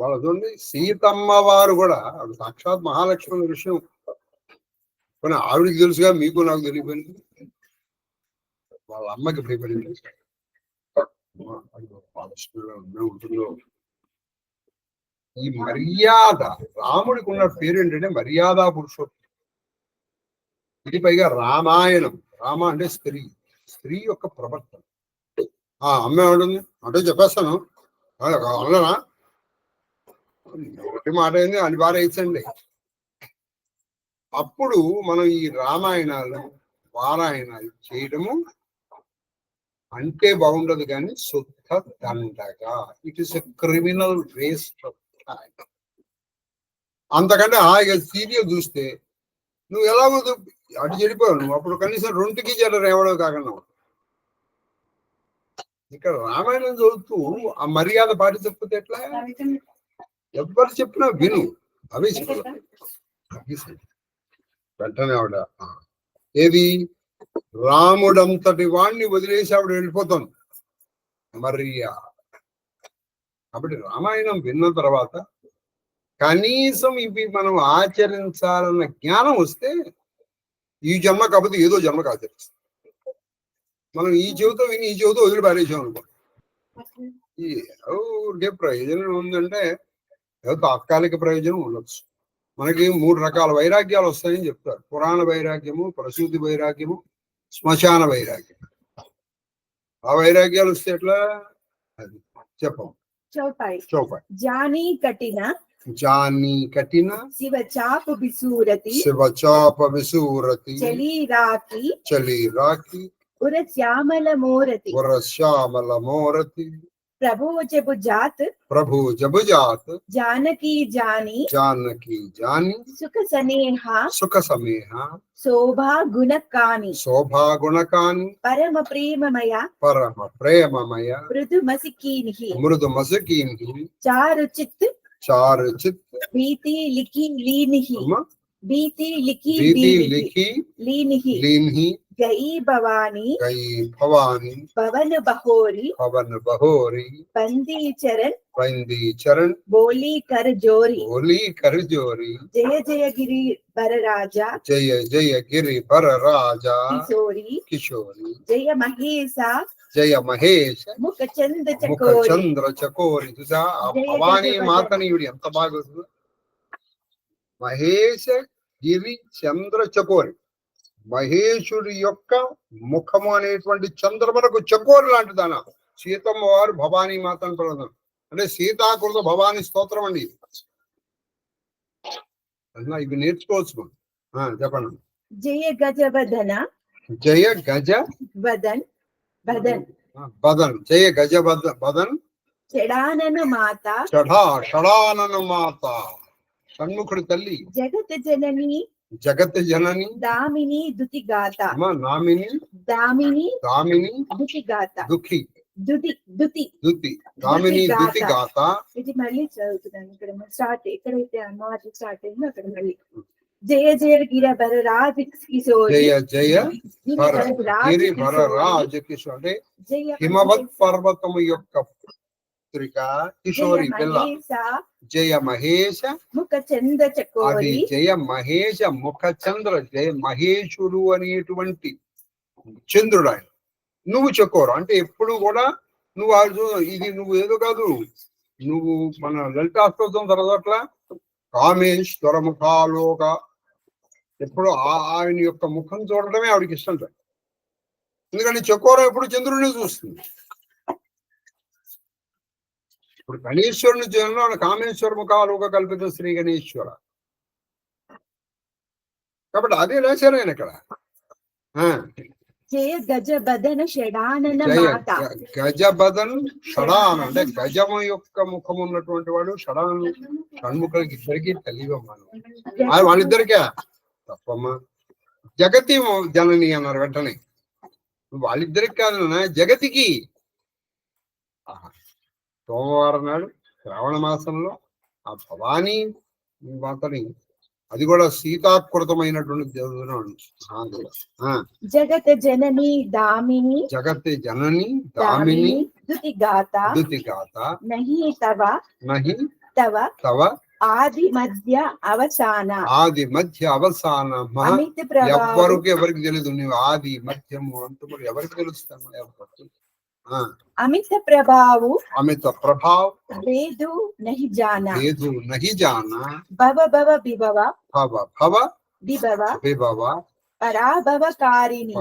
వాళ్ళ చూడండి, సీతమ్మ వారు కూడా సాక్షాత్ మహాలక్ష్మి విషయం కానీ ఆవిడికి తెలుసుగా, మీకు నాకు తెలియపోయింది, వాళ్ళ అమ్మకి భయపడింది. ఉంటుందో ఈ మర్యాద, రాముడికి ఉన్న పేరు ఏంటంటే మర్యాదా పురుషోత్తం. ఇది పైగా రామాయణం, రామ అంటే స్త్రీ యొక్క ప్రవర్తన. అమ్మ ఏమంటుంది అంటే చెప్పేస్తాను అన్ననా, ఒకటి మాట అయింది అని బారేయించండి. అప్పుడు మనం ఈ రామాయణాలు పారాయణాలు చేయడము అంటే బాగుండదు, కానీ శుద్ధ దండగా. It is a criminal waste of time. అంతకంటే హాయిగా సీరియల్ చూస్తే నువ్వు ఎలాగో అటు చెడిపోయావు నువ్వు. అప్పుడు కనీసం రెండుకి చెడ్డరు ఎవడో కాకుండా. ఇక్కడ రామాయణం చదువుతూ ఆ మర్యాద పాటించకపోతే ఎట్లా? ఎవ్వరు చెప్పినా విను. అవి వెంటనే ఆవిడ ఏది రాముడంతటి వాణ్ణి వదిలేసి ఆవిడ వెళ్ళిపోతాను మరి. కాబట్టి రామాయణం విన్న తర్వాత కనీసం ఇవి మనం ఆచరించాలన్న జ్ఞానం వస్తే ఈ జన్మ కాకపోతే ఏదో జన్మకు ఆచరిస్తాం. మనం ఈ జీవితం విని ఈ జీవితం వదిలి పారేసాం అనుకో, ఈ ఊరికే ప్రయోజనం ఉందంటే ఏదో తాత్కాలిక ప్రయోజనం ఉండొచ్చు. మనకి 3 రకాల వైరాగ్యాలు వస్తాయని చెప్తారు. పురాణ వైరాగ్యము, ప్రసూతి వైరాగ్యము, శ్మశాన వైరాగ్యం. ఆ వైరాగ్యాలు వస్తే ఎట్లా అది చెప్పం. చౌపాయి జానీ కఠిన శివచాప విసూరతి చలి రాకి ఉరశ్యామల మోరతి ప్రభు జబు జాత్ జానకి జాని సుఖ సమేహ శోభా గుణకాని పరమ ప్రేమమయ మృదు మసికీని చారు చిత్ భీతి లిఖి లీనిహి గై భవాని పవన్ బహోరి బందీ చరణ్ బోలీ కర్ జోరి జయ జయ గిరి బర రాజా కిశోరి జయ మహేశ ముఖ చంద్ర చకోరి. చూసా ఆ భవానీ మాతని ఇవిడు ఎంత బాగా మహేశ గిరి చంద్ర చకోరి. మహేశుడి యొక్క ముఖము అనేటువంటి చంద్రమునకు చకోరి లాంటిదాన సీతమ్మ వారు భవానీ మాతను ప్రధానం అంటే సీతాకృత భవానీ స్తోత్రం అండి. ఇవి నేర్చుకోవచ్చు. చెప్పండి. జయ గజ బదన్ జయ గజ బదన్ షడానన మాత షణ్ముఖుడి తల్లి జగత్ జనని దామిని దుతిగాత ఇది మళ్ళీ చదువుతున్నాను. ఇక్కడ స్టార్ట్ ఎక్కడైతే అమ్మవారి స్టార్ట్ అయిందో అక్కడ మళ్ళీ జయ జయ గిర భరరాజ కిశోరి అంటే హిమవత్ పర్వతము యొక్క పుత్రిక కిశోరి పిల్ల. జయ మహేశ ముఖ చంద్ర చకోరి. జయ మహేశ ముఖ చంద్ర జయ మహేశుడు అనేటువంటి చంద్రుడు ఆయన. నువ్వు చకోరు అంటే ఎప్పుడు కూడా నువ్వు ఇది నువ్వు ఏదో కాదు, నువ్వు మన లలితాస్తోత్రం తర్వాత కామేశ్వర ముఖాలోక ఎప్పుడు ఆయన యొక్క ముఖం చూడటమే ఆవిడకి ఇష్టం. ఎందుకంటే చకోరం ఎప్పుడు చంద్రుడిని చూస్తుంది. ఇప్పుడు గణేశ్వరుని జనంలో కామేశ్వర ముఖాలోక కల్పిత శ్రీ గణేశ్వర. కాబట్టి అదే రాశారు ఆయన ఇక్కడ. గజబదన్ షడానన అంటే గజము యొక్క ముఖం ఉన్నటువంటి వాడు షణ్ముఖులకి ఇద్దరికి తెలియమ్మను వాళ్ళిద్దరికే తప్పమ్మా. జగతి జనని అన్నారు వెంటనే. వాళ్ళిద్దరికి కాదన్నా జగతికి. సోమవారం నాడు శ్రావణ మాసంలో ఆ భవానీ మాతని అది కూడా సీతాకృతమైనటువంటి దేవుడు. జగత్ జనని దామిని దుతిగాత నహి తవ ఆది మధ్య అవసాన ఎవరికి తెలియదు. నువ్వు ఆది మధ్యము అంటూ కూడా ఎవరికి తెలుస్తాను. అమిత ప్రభావ్ వేదు నహి జానా భవ విభవ పరాభవకారిణి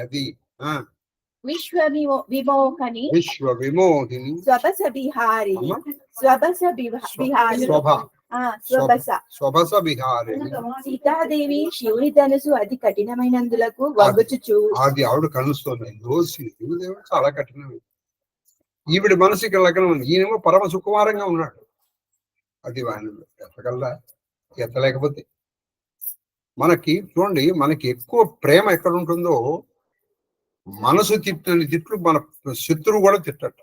అది విశ్వ విమోహిని స్వబస బిహారి స్వబస బిహారిణి. సీతాదేవి శివుని ధనుసు అతి కఠినమైనందులకు వగుచుచు అది ఆవిడ కలుస్తుంది. శివుదేవుడు చాలా కఠినమైంది. ఈవిడ మనసుకి లగ్నం. ఈయనేమో పరమ సుకుమారంగా ఉన్నాడు. అది ఆయన ఎత్తకల్లా ఎత్తలేకపోతే మనకి చూడండి, మనకి ఎక్కువ ప్రేమ ఎక్కడ ఉంటుందో, మనసు తిట్టని తిట్లు మన శత్రువు కూడా తిట్టట.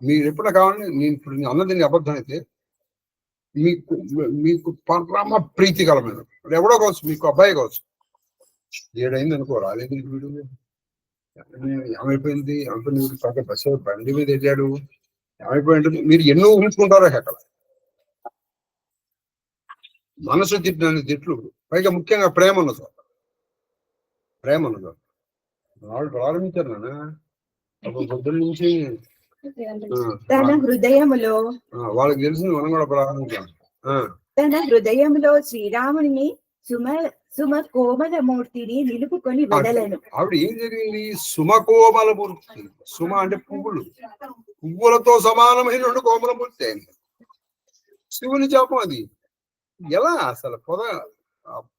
మీరు ఎప్పుడైనా కావాలండి, నేను ఇప్పుడు అన్నది అబద్ధం అయితే మీకు మీకు పరమ ప్రీతికరమైన ఎవడో కావచ్చు, మీకు అబ్బాయి కావచ్చు, ఏడైంది అనుకో, రాలేదు వీడు, ఏమైపోయింది ఏమైపోయింది, బస్సు బండి మీద వెళ్ళాడు, ఏమైపోయింది, మీరు ఎన్నో ఊహించుకుంటారో అక్కడ. మనసు తిట్టిన తిట్లు, పైగా ముఖ్యంగా ప్రేమ ఉన్న చోట, ప్రేమ ఉన్న చోట వాళ్ళు ప్రారంభించారు నాన్న పొద్దున్న నుంచి. తన హృదయములో వాళ్ళకి తెలిసింది, మనం కూడా ప్రారంభించాం. తన హృదయంలో శ్రీరాముని సుమ కోమలమూర్తిని నిలుపుకొని వదలను. ఆవిడ ఏం జరిగింది? సుమకోమలమూర్తి, సుమ అంటే పువ్వులు, పువ్వులతో సమానమైన కోమలమూర్తి అయింది. శివుని శాపం అది. ఎలా అసలు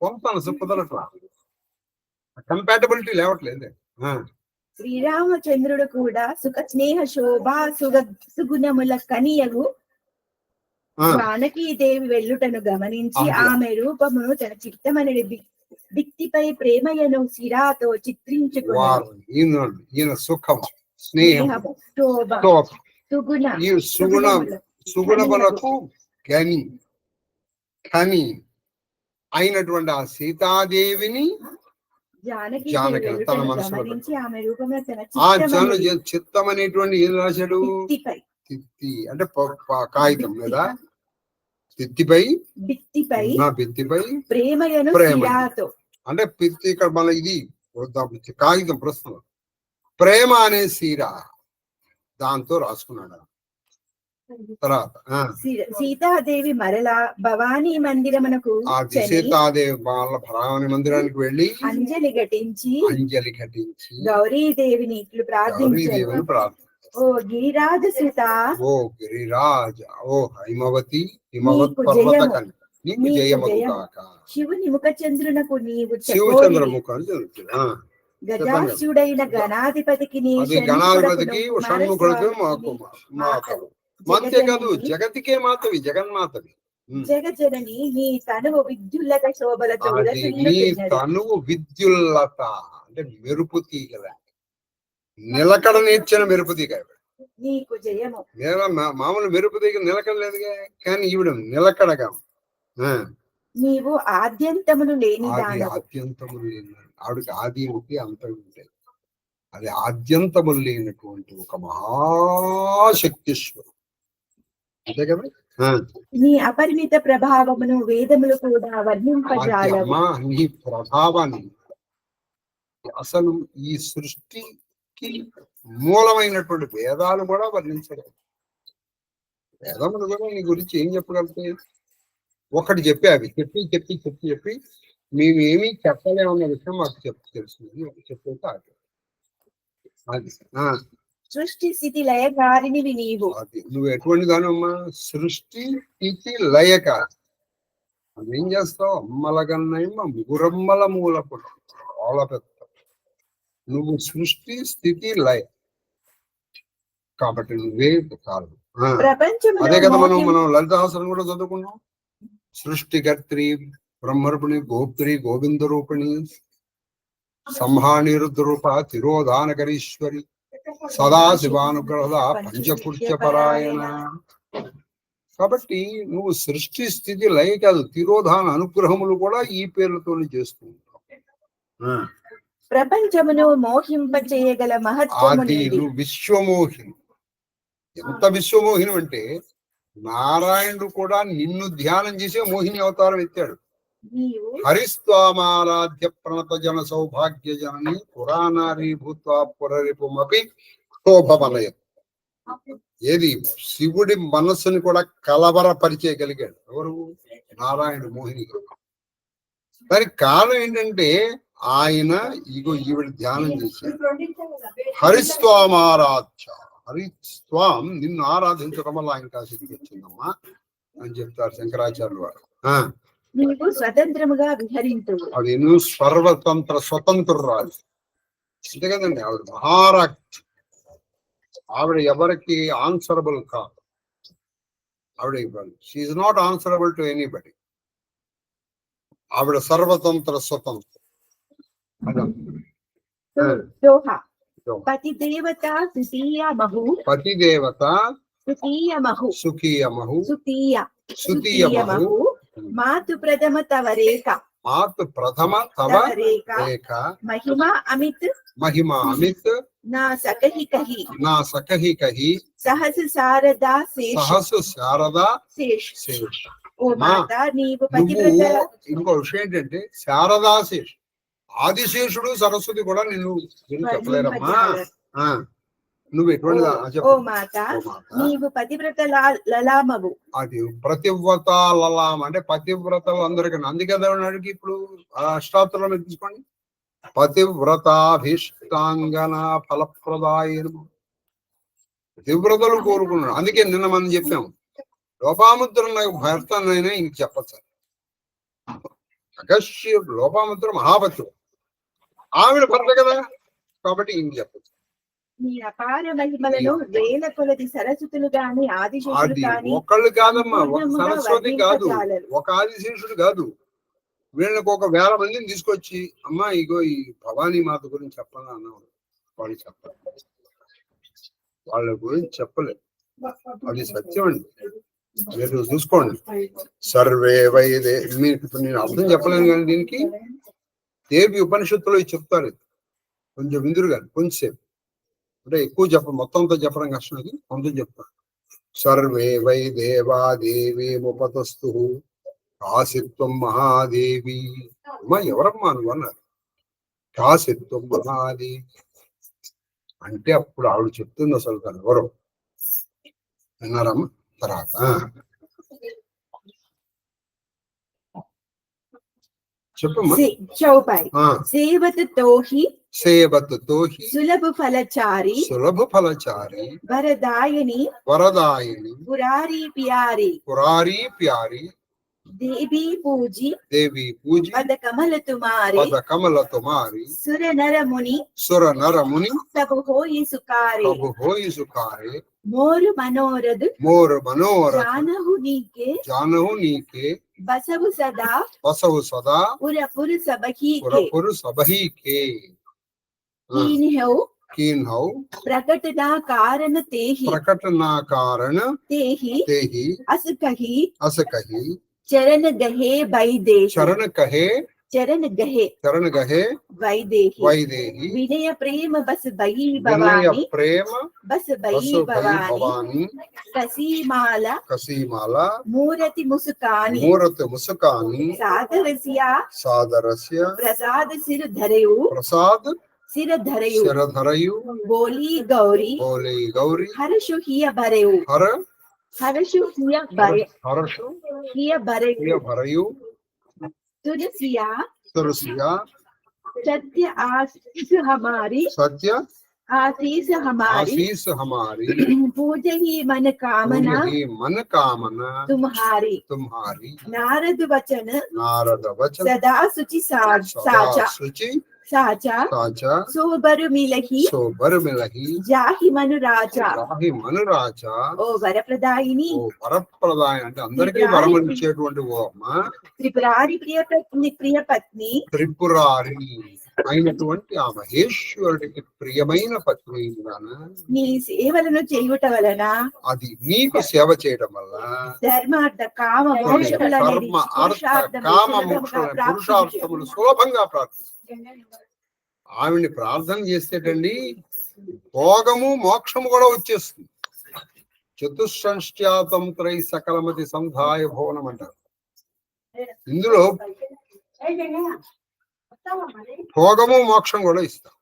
పొంతాను కుదరట్లా, కంపాటబిలిటీ లేవట్లేదు. శ్రీరామచంద్రుడు కూడా సుఖ స్నేహ శోభా సుగుణముల కనియగు జానకీదేవి వెళ్ళుటను గమనించి ఆమె రూపమును తన చిత్తమనడి భిత్తిపై ప్రేమయను సిరాతో చిత్రించుకున్నాడు. ఈయన సుఖం, స్నేహం, సుగుణములకు కని అయినటువంటి ఆ సీతాదేవిని జానకి తన మనసులో చిత్తం అనేటువంటి ఏం రాశాడు? తిత్తి అంటే కాగితం మీద, తిత్తిపై భిత్తిపై ప్రేమయను అంటే పిత్తి. ఇక్కడ మన ఇది కాగితం ప్రస్తుతం ప్రేమ అనే సీర దాంతో రాసుకున్నాడు. తర్వాత సీతాదేవి మరలా భవానీ మందిరమునకు సీతాదేవి వాళ్ళ భవానీ మందిరానికి వెళ్ళి అంజలి ఘటించి గౌరీదేవిని ప్రార్థించారు. ఓ గిరిరాజ సుత, ఓ గిరిరాజ, ఓ హైమవతి, హిమవత్ పర్వత కన్య, నీకు జయమగుగాక. శివుని ముఖచంద్రునకు నీవు శివచంద్రముఖం గజాసుడైన గణాధిపతికి గణాధిపతికి షణ్ముఖుడికి మాకు అంతేకాదు జగతికే మాతవి, జగన్మాతవి. జగజనని నీ తనువు విద్యుల్లత శోభలతో, నీ తనువు విద్యుల్లత అంటే మెరుపు తీగల, నిలకడ నేర్చిన మెరుపు తీగ. నీకు జయము. మామూలు మెరుపు తీగ నిలకడ లేదుగా, కానీ ఈవిడ నిలకడగా. నీవు ఆద్యంతములు లేని ఆద్యంతములు లేని, ఆవిడకి ఆది ఒకటి అంతం ఉంటాయి. అది ఆద్యంతములు లేనటువంటి ఒక మహాశక్తిశ్వరు, అంతే కదా. నీ అపరిమిత ప్రభావమును వేదములు కూడా వర్ణింపజాలవు. నీ ప్రభావాన్ని అసలు ఈ సృష్టికి మూలమైనటువంటి వేదాలు కూడా వర్ణించలేదు. వేదములు కూడా నీ గురించి ఏం చెప్పగలుగుతాయి? ఒకటి చెప్పి అవి చెప్పి చెప్పి చెప్పి చెప్పి మేమేమీ చెప్పలేమన్న విషయం మాకు తెలుస్తుంది. చెప్పేసి అది సృష్టి స్థితి లయకారినివి నీవు. అది నువ్వు ఎటువంటి దానమ్మా? సృష్టి స్థితి లయకారి. నువ్వేం చేస్తావు? అమ్మలగన్నయ్యమ్మ ముగురమ్మల మూలపుడు చాలా పెద్ద. నువ్వు సృష్టి స్థితి లయ కాబట్టి నువ్వే కాదు. అదే కదా మనం లలితాసనం కూడా చదువుకున్నాం. సృష్టికర్త్రి బ్రహ్మరూపిణి, గోప్త్రి గోవింద రూపిణి, సంహానిరుద్రూప తిరోధానకరీశ్వరి, సదాశివానుగ్రహ పంచకృత్య పరాయణ. కాబట్టి నువ్వు సృష్టి స్థితి లయ కాదు, తిరోధాన అనుగ్రహములు కూడా ఈ పేర్లతోనే చేస్తూ ఉంటావు. ప్రపంచమును మోహింప చేయగల అది నువ్వు విశ్వమోహిని. ఎంత విశ్వమోహిని అంటే నారాయణుడు కూడా నిన్ను ధ్యానం చేసే మోహిని అవతారం ఎత్తాడు. హరిస్వామారాధ్య ప్రణత జన సౌభాగ్య జనని పురాణారీ భూత్వా పురరిపుమపి శోభమలయ. ఏది శివుడి మనస్సుని కూడా కలవరపరిచేయగలిగాడు ఎవరు? నారాయణుడు మోహిని. దానికి కారణం ఏంటంటే ఆయన ఈవిడ ధ్యానం చేశాడు. హరిస్వామారాధ్య, హరిస్వాం నిన్ను ఆరాధించడం వల్ల ఆయనకు ఆసక్తి వచ్చిందమ్మా అని చెప్తారు శంకరాచార్యులు వారు. నీవు స్వతంత్రముగా విహరించు. అది నువ్వు స్వతంత్రురాలు, అంతే కదండి. ఆవిడ మహారాజ్, ఆవిడ ఎవరికి ఆన్సరబుల్ కాదు. ఆవిడ she is not answerable to anybody. ఆవిడ సర్వతంత్ర స్వతంత్ర. दोहा पतिदेवता तृतीयमहु పతిదేవత तृतीयमहु సుఖీయమహు सुतीयमहु సుతీయమహు मातु प्रथम तव रेखा మాతు ప్రథమ తవ रेखा రేఖ महिमा अमित మహిమా అమిత్ ना सकहि कहि నా సఖహి కహి सहस शारदा शेष సహసు శారదా शेष శేష. ओ మా माता नीव నువ్వు पतिव्रता ఇంకో విషయం ఏంటంటే శారదాశేష్ ఆదిశేషుడు సరస్వతి కూడా నిన్ను చెప్పలేరమ్మా. ఆ నువ్వు ఎటువంటి ओ చెప్పు. माता ఓ మాత, नीव पतिव्रत ललामवु అది పతివ్రత లలాం అంటే పతివ్రతలు అందరికీ. అందుకే అడిగి ఇప్పుడు అష్టాత్తులను తీసుకోండి. పతివ్రతాభిష్టాంగన ఫలప్రదాయ పతివ్రతలు కోరుకున్నాడు. అందుకే నిన్న మనం చెప్పాం లోపాముద్ర నాకు భర్తనైనా ఇంక చెప్పచ్చు. అగస్త్యుడు లోపాముద్ర మహాభక్తుడు, ఆవిడ భర్త కదా కాబట్టి ఇంక చెప్పచ్చు. నీ అపార మహిమలను వేల కొలది సరస్వతులు గాని ఆదిశేషులు అది గాని ఒకళ్ళు కాదమ్మా, ఒక పూర్ణముగా సరస్వతి కాదు, వర్ణింపజాలరు. ఒక ఆదిశేషుడు కాదు. వీళ్ళకి ఒక 1000 మందిని తీసుకొచ్చి అమ్మా ఇగో ఈ భవానీ మాత గురించి చెప్పాలని అన్నవాడు. వాళ్ళు చెప్పాలి, వాళ్ళ గురించి చెప్పలేదు. అది సత్యం అండి. మీరు చూసుకోండి. సర్వే వైదే మీకు ఇప్పుడు నేను అర్థం చెప్పలేను కానీ దీనికి దేవి ఉపనిషత్తులో చెప్తారు. కొంచెం విందురు కానీ కొంచెంసేపు, అంటే ఎక్కువ చెప్పడం మొత్తంతో చెప్పడం కష్టం. అది కొంచెం చెప్తాను. సర్వే వై దేవా దేవి ఉపతస్తు కాసిత్వం మహాదేవి. అమ్మా ఎవరమ్మా నువ్వు అన్నారు. కాసిత్వం మహాదేవి అంటే అప్పుడు ఆవిడ చెప్తుంది అసలు తను ఎవరు విన్నారమ్మా. తర్వాత చెప్పమ్మా. చౌపాయి సేవత తోహి సేవతో సులభ ఫలచారి సులభ ఫలచారి వరదాయని వరదాయిని పురారి ప్యారి పురారి ప్యారి దేవి పూజి దేవి పూజి పద కమల తుమారి పద కమల తుమారి సుర నర ముని సుర నర ముని తబు హోయి సుకారి ప్రభు హోయి సుకారే మోరు మనోరథ మోర మనోర జానహు నీకే జానహు నీకే బసవు సదా బసవు సదా పురపుర సబహీకే పురపురు సబహీకే కీన్ హౌ కీన్ హౌ ప్రకటనా కారణ తేహి ప్రకటనా కారణ తేహి తేహి అస్ కహి అస కహి చరణ గహే వైదేహి చరణ కహే చరణ గహే చరణ గహే వైదేహి వైదేహి వినయ ప్రేమ బస్ బయి వినయ భవాని ప్రేమ బస్ బయి బసు భై భవాని భవాని కసీమాల కసీమాల మూరతి ముసుకాని మూరత ముసకాని సాదరస్య సాదరస్య ప్రసాద సిర ధరయు ప్రసాద్ సిర ధరయు శరధరయు బోలి గౌరీ బోలే గౌరి హర్షు హియ భరయు హర హర్షు హియ భర హర్షు హియ భరయు ప్రియ భరయు तुलसिया తులసియా सत्य आशीष हमारी సత్య आशीष हमारी ఆశీస్ హమారి पूज ही मन कामना పూజ మన కామన तुम्हारी తుమ్హారి नारद वचन నారద వచన सदा सुचि సదా साचा శుచి साचा సాచా सोबर मिलही శోభర్ మిలహి जाहि मनु राजा రాహి మనురాజా. ओ वरप्रदायिनी ఓ వరప్రదాయ అంటే అందరికీ వరములు ఇచ్చేటువంటి ఓ అమ్మ त्रिपुरारी प्रिय पत्नी త్రిపురారి అయినటువంటి ఆ మహేశ్వరుడికి ప్రియమైన పత్ని నీ సేవలను చేయుట వలన అది నీకు సేవ చేయడం వల్ల ధర్మార్థ కామ కర్మ అర్థ కామ మోక్షముల పురుషార్థములు సులభంగా ప్రార్థిస్తాయి. ఆవిడ్ని ప్రార్థన చేస్తేటండి భోగము మోక్షము కూడా వచ్చేస్తుంది. చతుషష్ట్యాతంత్రై సకలమతి సంధాయ భవనం అంటారు. ఇందులో భోగము మోక్షం కూడా ఇస్తాం.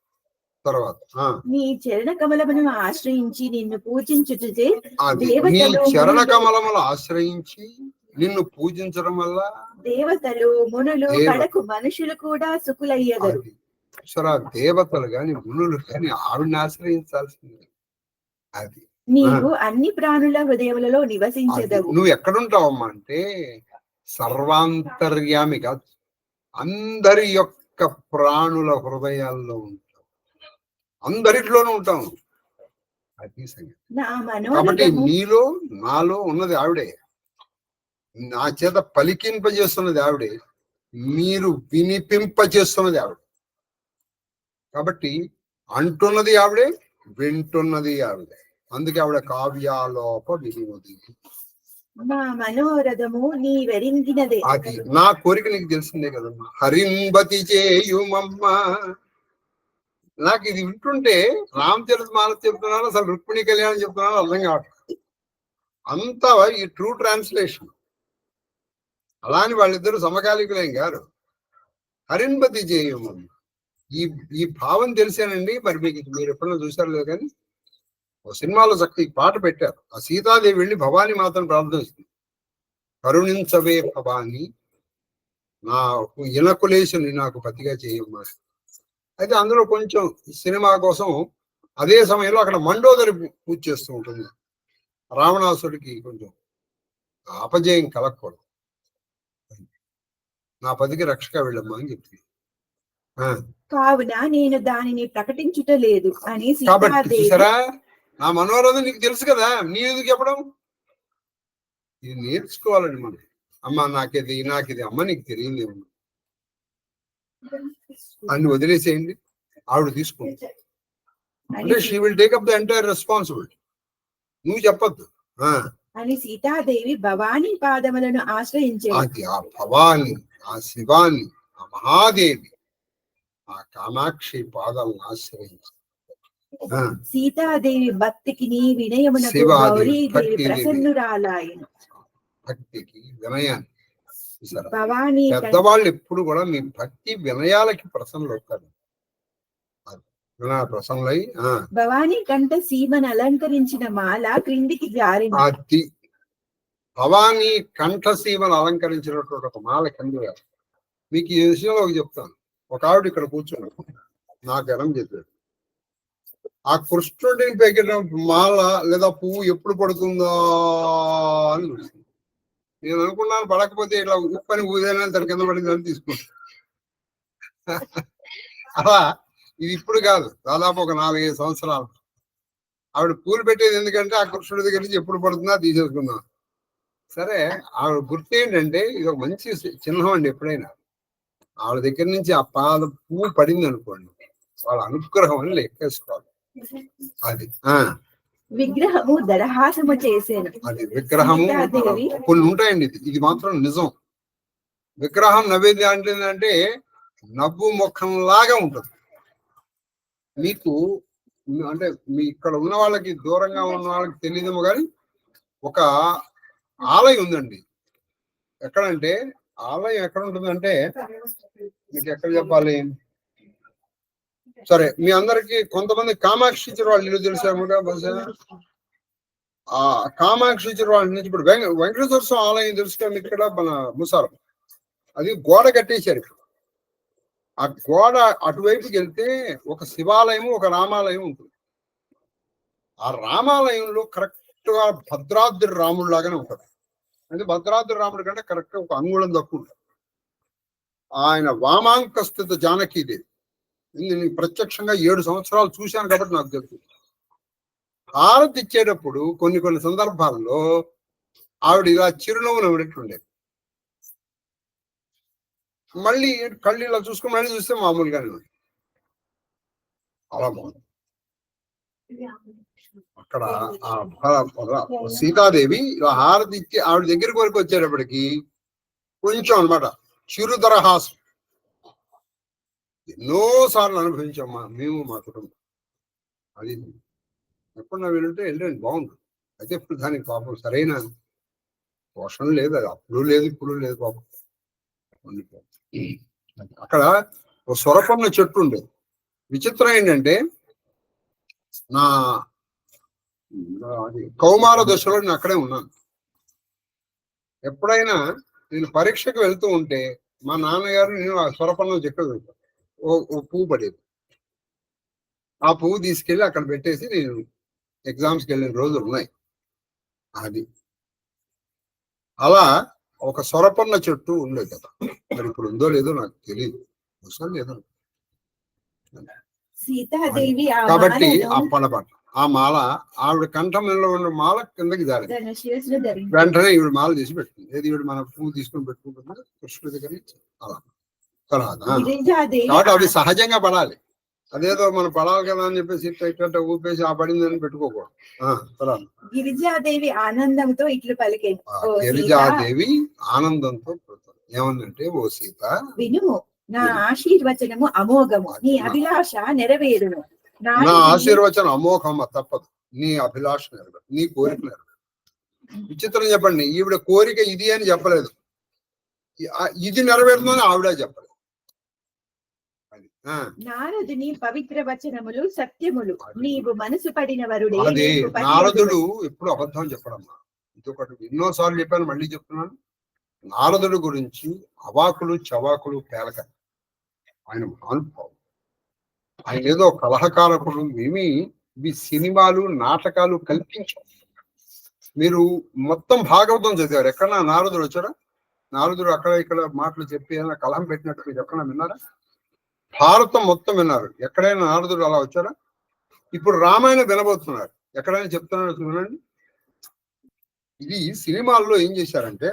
తర్వాత నీ చరణ కమలమును ఆశ్రయించి నిన్ను పూజించుటే అది నీ చరణ కమలములు ఆశ్రయించి నిన్ను పూజించడం వల్ల దేవతలు మునులు కడకు మనుషులు కూడా సుఖులయ్యగరు. సరే దేవతలు గాని మునులు గాని ఆవిడని ఆశ్రయించాల్సింది. అది నీవు అన్ని ప్రాణుల హృదయములలో నివసించదవు. నువ్వు ఎక్కడుంటావమ్మా అంటే సర్వాంతర్యామి కాదు, అందరి యొక్క ప్రాణుల హృదయాల్లో ఉంటావు, అందరిలోనూ ఉంటావు. అది సంగతి. కాబట్టి నీలో నాలో ఉన్నది ఆవిడే, నా చేత పలికింపజేస్తున్నది ఆవిడే. మీరు వినిపింపచేస్తున్నది ఆవిడ. కాబట్టి అంటున్నది ఆవిడే, వింటున్నది ఆవిడే. అందుకే ఆవిడ కావ్యాలోప వినిమది. మా మనోరథము నీ వెరింగినదే. అది నా కోరిక నీకు తెలిసిందే కదమ్మా. హరింబతి చేయుమమ్మ. నాకు ఇది వింటుంటే రామచరితమానస చెప్తున్నాను, అసలు రుక్మిణి కళ్యాణం చెప్తున్నాను అర్థం కావట్లేదు. అంతా ఈ ట్రూ ట్రాన్స్లేషన్. అలా అని వాళ్ళిద్దరు సమకాలికులేం గారు. హరింబతి చేయుమమ్మ, ఈ భావం తెలిసానండి. మరి మీకు మీరు ఎప్పుడైనా చూసారు లేదు కానీ ఓ సినిమాలో చక్కగా ఈ పాట పెట్టారు. ఆ సీతాదేవి వెళ్ళి భవానీ మాతను ప్రార్థిస్తుంది. కరుణించవే భవాని, నా ఇనకులేశుని నాకు పతిగా చేయమ్మా. అయితే అందులో కొంచెం సినిమా కోసం అదే సమయంలో అక్కడ మండోదరి పూజ చేస్తూ ఉంటుంది. రావణాసుడికి కొంచెం అపజయం కలగకూడదు, నా పతికి రక్షగా వెళ్ళమ్మా అని చెప్తుంది. కావున నేను దానిని ప్రకటించుట లేదు అని కాబట్టి సీతాదేవి. చూసారా, నా మనోరథం నీకు తెలుసు కదా, నీ ఎందుకు చెప్పడం? ఇది నేర్చుకోవాలండి మనం. అమ్మ నాకిది అమ్మ నీకు తెలియదు అని వదిలేసేయండి, ఆవిడ తీసుకుంది. అంటే she will take up the entire responsibility. నువ్వు చెప్పద్దు. అని సీతాదేవి భవానీ పాదములను ఆశ్రయించేది. అది ఆ భవాని, ఆ శివాని, ఆ మహాదేవి, ఆ కామాక్షి పాదాలను ఆశ్రయించి సీతాదేవి భక్తికి నీ వినయమునకు శివాదేవి గౌరీదేవి ప్రసన్నురాలాయను. భక్తికి వినయాన్ని. భవానీ పెద్దవాళ్ళు ఎప్పుడు కూడా మీ భక్తి వినయాలకి ప్రసన్నులు అవుతారు. ప్రసన్నులై భవానీ కంట సీమను అలంకరించిన మాల క్రిందికి జారింది. అది భవానీ కంఠసీమను అలంకరించినటువంటి ఒక మాల కింద. మీకు ఈ విషయంలో ఒక చెప్తాను. ఒక ఆవిడ ఇక్కడ కూర్చున్నాడు, నాకు ఎడం చెప్పాడు. ఆ కృష్ణుడిని పెగిన మాల లేదా పువ్వు ఎప్పుడు పడుతుందో అని చూసింది. నేను అనుకున్నాను పడకపోతే ఇట్లా ఉప్పని ఊదేనా తన కింద పడిందని తీసుకుంటా. అలా ఇది ఇప్పుడు కాదు, దాదాపు ఒక 4-5 సంవత్సరాలు. ఆవిడ పూలు పెట్టేది ఎందుకంటే ఆ కృష్ణుడి దగ్గర నుంచి ఎప్పుడు పడుతుందా తీసేసుకుందాం. సరే, ఆవిడ గుర్తు ఏంటంటే ఇది ఒక మంచి చిహ్నం అండి. ఎప్పుడైనా ఆవిడ దగ్గర నుంచి ఆ పువ్వు పడింది అనుకోండి, వాళ్ళ అనుగ్రహం అని లెక్కేసుకోవాలి. అది విగ్రహము దరహాసము చేసేను. అది విగ్రహము కొన్ని ఉంటాయండి. ఇది మాత్రం నిజం. విగ్రహం నవ్వేది అంటే నవ్వు ముఖంలాగా ఉంటుంది. మీకు అంటే మీ ఇక్కడ ఉన్న వాళ్ళకి, దూరంగా ఉన్న వాళ్ళకి తెలియదేమో కానీ ఒక ఆలయం ఉందండి. ఎక్కడంటే ఆలయం ఎక్కడ ఉంటుందంటే, మీకు ఎక్కడ చెప్పాలి, సరే మీ అందరికి కొంతమంది కామాక్షి వాళ్ళు ఇల్లు తెలిసాము. ఆ కామాక్షి వాళ్ళ నుంచి ఇప్పుడు వెంకటేశ్వర స్వామి ఆలయం తెలుసుగా మీకు ఇక్కడ మన ముసారం. అది గోడ కట్టేశారు. ఆ గోడ అటువైపుకి వెళ్తే ఒక శివాలయం, ఒక రామాలయం ఉంటుంది. ఆ రామాలయంలో కరెక్ట్ గా భద్రాద్రి రాముడు లాగానే ఉంటుంది. అంటే భద్రాద్రి రాముడి కంటే కరెక్ట్ ఒక అంగుళం తక్కువ ఉంటుంది. ఆయన వామాంక స్థిత జానకీదేవి. నేను ప్రత్యక్షంగా 7 సంవత్సరాలు చూశాను కాబట్టి నాకు తెలుసు. హారతి ఇచ్చేటప్పుడు కొన్ని సందర్భాల్లో ఆవిడ ఇలా చిరునవ్వు నవ్వినట్టుండేది. మళ్ళీ కళ్ళు ఇలా చూసుకుని మళ్ళీ చూస్తే మామూలుగానే ఉంది. అలా బాగుంది. అక్కడ సీతాదేవి ఇలా హారతి ఇచ్చి ఆవిడ దగ్గరికి వరకు వచ్చేటప్పటికి కొంచెం అనమాట చిరుదరహాసం. ఎన్నోసార్లు అనుభవించామ్మా మేము, మా కుటుంబం. అది ఎప్పుడు నా వీలుంటే వెళ్ళండి, బాగుంది. అయితే ఇప్పుడు దానికి పాపం సరైన పోషణ లేదు. అది అప్పుడు లేదు, ఇప్పుడు లేదు పాపం. అక్కడ ఒక సొరపన్న చెట్టు ఉండేది. విచిత్రం ఏంటంటే, నా కౌమార దశలో నేను అక్కడే ఉన్నాను. ఎప్పుడైనా నేను పరీక్షకు వెళ్తూ ఉంటే మా నాన్నగారు నేను ఆ సొరపన్నం చెట్టు వెళ్తాను. ఓ పువ్వు పడేది. ఆ పువ్వు తీసుకెళ్ళి అక్కడ పెట్టేసి నేను ఎగ్జామ్స్కి వెళ్ళిన రోజులు ఉన్నాయి. అది అలా ఒక సొరపన్న చెట్టు ఉండేది కదా. మరి ఇప్పుడు ఉందో లేదో నాకు తెలియదు, లేదో. సీతాదేవి కాబట్టి ఆ పొలపాట ఆ మాల ఆవిడ కంఠంలో ఉన్న మాల కిందకి జారి తన శిరస్సులో ధరించాడు. వెంటనే ఈవిడ మాల తీసి పెట్టుకుంది. ఏది ఈవిడ మన పువ్వు తీసుకుని పెట్టుకుంటుంది కృష్ణుడి దగ్గర నుంచి అలా తర్వాత గిరిజాదేవి కాబట్టి ఆవిడ సహజంగా పడాలి. అదేదో మనం పడాలి కదా అని చెప్పేసి ఇట్ట ఊపేసి ఆ పడిందని పెట్టుకోకూడదు. తర్వాత గిరిజాదేవి ఆనందంతో ఇట్లు పలికేను. ఓ సీత, గిరిజాదేవి ఆనందంతో పడుతుంది. ఏమందంటే, ఓ సీత వినుము, నా ఆశీర్వచనము అమోఘము, నీ అభిలాష నెరవేరును. నా ఆశీర్వచనం అమోఘమ్మ, తప్పదు. నీ అభిలాష నెరవేరు, నీ కోరిక నెరవేరు. విచిత్రం చెప్పండి, ఈవిడ కోరిక ఇది అని చెప్పలేదు, ఇది నెరవేరుతుందని ఆవిడ చెప్పలేదు. నారదుని పవిత్ర వచనములు సత్యములు, నీవు మనసు పడిన వరుడే. అదే నారదుడు ఎప్పుడు అబద్ధం చెప్పడమ్మా. ఇదొకటి ఎన్నోసార్లు చెప్పాను, మళ్ళీ చెప్తున్నాను. నారదుడు గురించి అవాకులు చవాకులు పేలక, ఆయన మహానుభావుడు. ఆయన ఏదో కలహకారకుడు. మేమి ఇవి సినిమాలు నాటకాలు కల్పించాం. మీరు మొత్తం భాగవతం చదివారు, ఎక్కడన్నా నారదుడు వచ్చారా? నారదుడు అక్కడ ఇక్కడ మాటలు చెప్పి ఏదైనా కలహం పెట్టినట్టు మీరు ఎక్కడన్నా విన్నారా? భారతం మొత్తం విన్నారు, ఎక్కడైనా నారదుడు అలా వచ్చారా? ఇప్పుడు రామాయణం వినబోతున్నారు, ఎక్కడైనా చెప్తున్నారు వినండి. ఇది సినిమాల్లో ఏం చేశారంటే,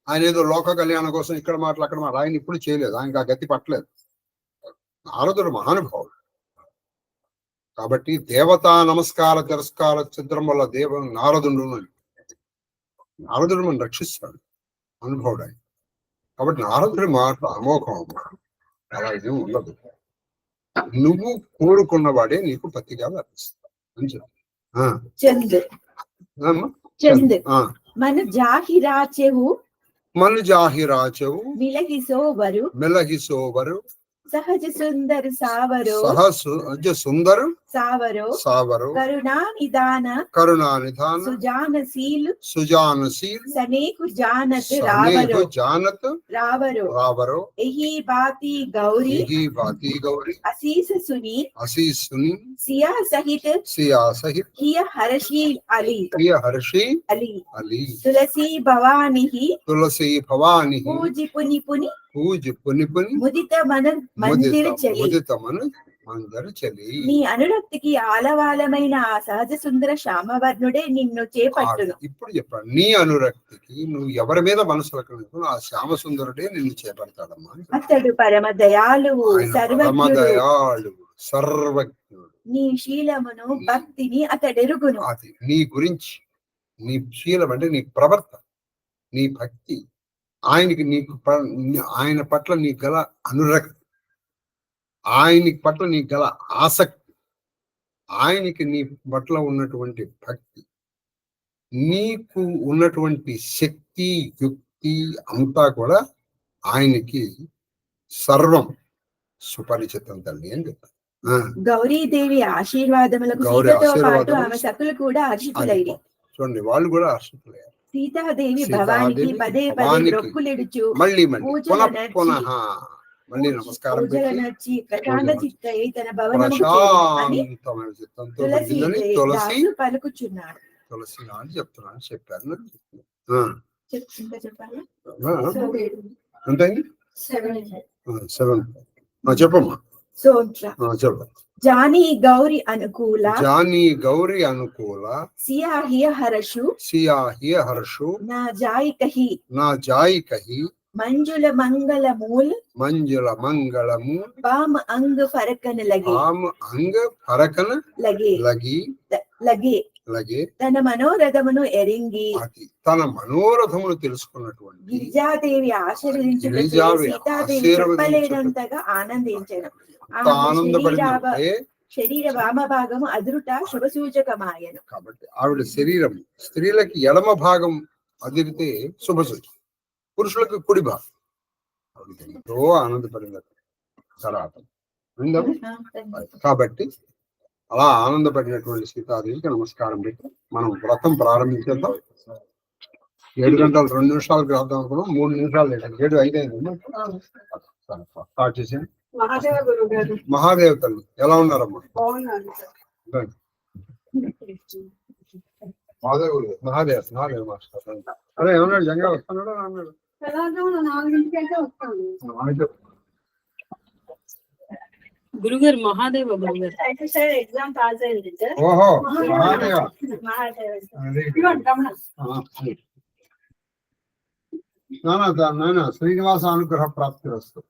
ఆయన ఏదో లోక కళ్యాణం కోసం ఇక్కడ మాటలు అక్కడ మాట, ఆయన ఇప్పుడు చేయలేదు, ఆయనకు ఆ గతి పట్టలేదు. నారదుడు మహానుభావుడు కాబట్టి దేవతా నమస్కార తిరస్కార చిత్రం వల్ల నారదుడు మనం రక్షిస్తాడు, అనుభవుడు ఆయన. కాబట్టి నారదుడి మాట అమోఘం, అలా ఇది ఉండదు. నువ్వు కోరుకున్నవాడే నీకు పతిగా లభిస్తాడు అని చెప్పి మన జాహిరాచెవు మిలగిసోవరు సహజ సుందర సావరో కరుణానిధాన సుజానశీల్ సనేకు జానత్ రావరో ఎహి బాతి గౌరీ అసీస సుని సియా సహిత్ హియ హర్షి అలీ తులసి భవాని పూజి పుని ముదిత మందిర చలి. నీ అనురక్తికి ఆలవాలమైన ఆ సహజ సుందర శ్యామవర్ణుడే నిన్ను చేపట్టును. ఇప్పుడు చెప్పండి, నీ అనురక్తికి నువ్వు ఎవరి మీద మనసు రకలేదు, ఆ శ్యామ సుందరుడే నిన్ను చేపడతాడమ్మా. అతడు పరమ దయాళువు, సర్వజ్ఞుడు. నీ శీలమును భక్తిని అతడెరుగును. అది నీ గురించి, నీ శీలం అంటే నీ ప్రవర్తన, నీ భక్తి, ఆయన పట్ల నీ గల అనురక్తి, ఆయన పట్ల నీ గల ఆసక్తి, ఆయనకి నీ పట్ల ఉన్నటువంటి భక్తి, నీకు ఉన్నటువంటి శక్తి యుక్తి అంతా కూడా ఆయనకి సర్వం సుపరిచితం తల్లి అని చెప్తారు. గౌరీదేవి ఆశీర్వాదములకు సీతతో పాటు ఆమె సకులు కూడా హర్షితులైరి. చూడండి, వాళ్ళు కూడా హర్షితులయ్యారు. సీతాదేవి భవానికి పదే పదే మొక్కులిడుచు మళ్ళీ నమస్కారం నచ్చి ప్రశాంత చిత్తయి తన భవనము తులసి పలుకుచున్నాడు. తులసి అని చెప్తున్నాను, చెప్పారు. ఎంతైంది? 7. చెప్పమ్మా. చెప్ప. జానీ గౌరి అనుకూల సియా హియ హర్షు నా జాయి కహి మంజుల మంగళమూల్ బామ అంగ ఫరకన లగే తన మనోరథమును ఎరింగి తన మనోరథమును తెలుసుకున్నటువంటి గిరిజాదేవి ఆశీర్వదించుట సీతాదేవి చెప్పలేనంతగా ఆనందించెను. శరీర వామ భాగము అదురుట శుభ సూచకమాయను. కాబట్టి ఆవిడ శరీరం, స్త్రీలకి ఎడమ భాగం అదిరితే శుభ సూచకం, పురుషులకు కుడి భాగం. ఎంతో ఆనందపడింది తర్వాత. కాబట్టి అలా ఆనందపడినటువంటి సీతాదేవికి నమస్కారం పెట్టి మనం వ్రతం ప్రారంభించేద్దాం. 7 గంటలు 2 నిమిషాలకు రాద్దాం అనుకున్నాం, 3 నిమిషాలు లేదండి, 7:05 అయింది. స్టార్ట్ చేసాను. మహాదేవ తల్లి ఎలా ఉన్నారమ్మా? మహాదేవ్ మాస్టర్ అదే ఏమన్నాడు? జంగా వస్తున్నాడు అన్నాడు. గురుగారు మహాదేవ గురుగారు అయితే సార్ ఎగ్జామ్ పాస్ అయింది సార్. ఓహో మహాదేవ. మహాదేవ అది. నాన్న శ్రీనివాస అనుగ్రహ ప్రాప్తి వస్తుంది.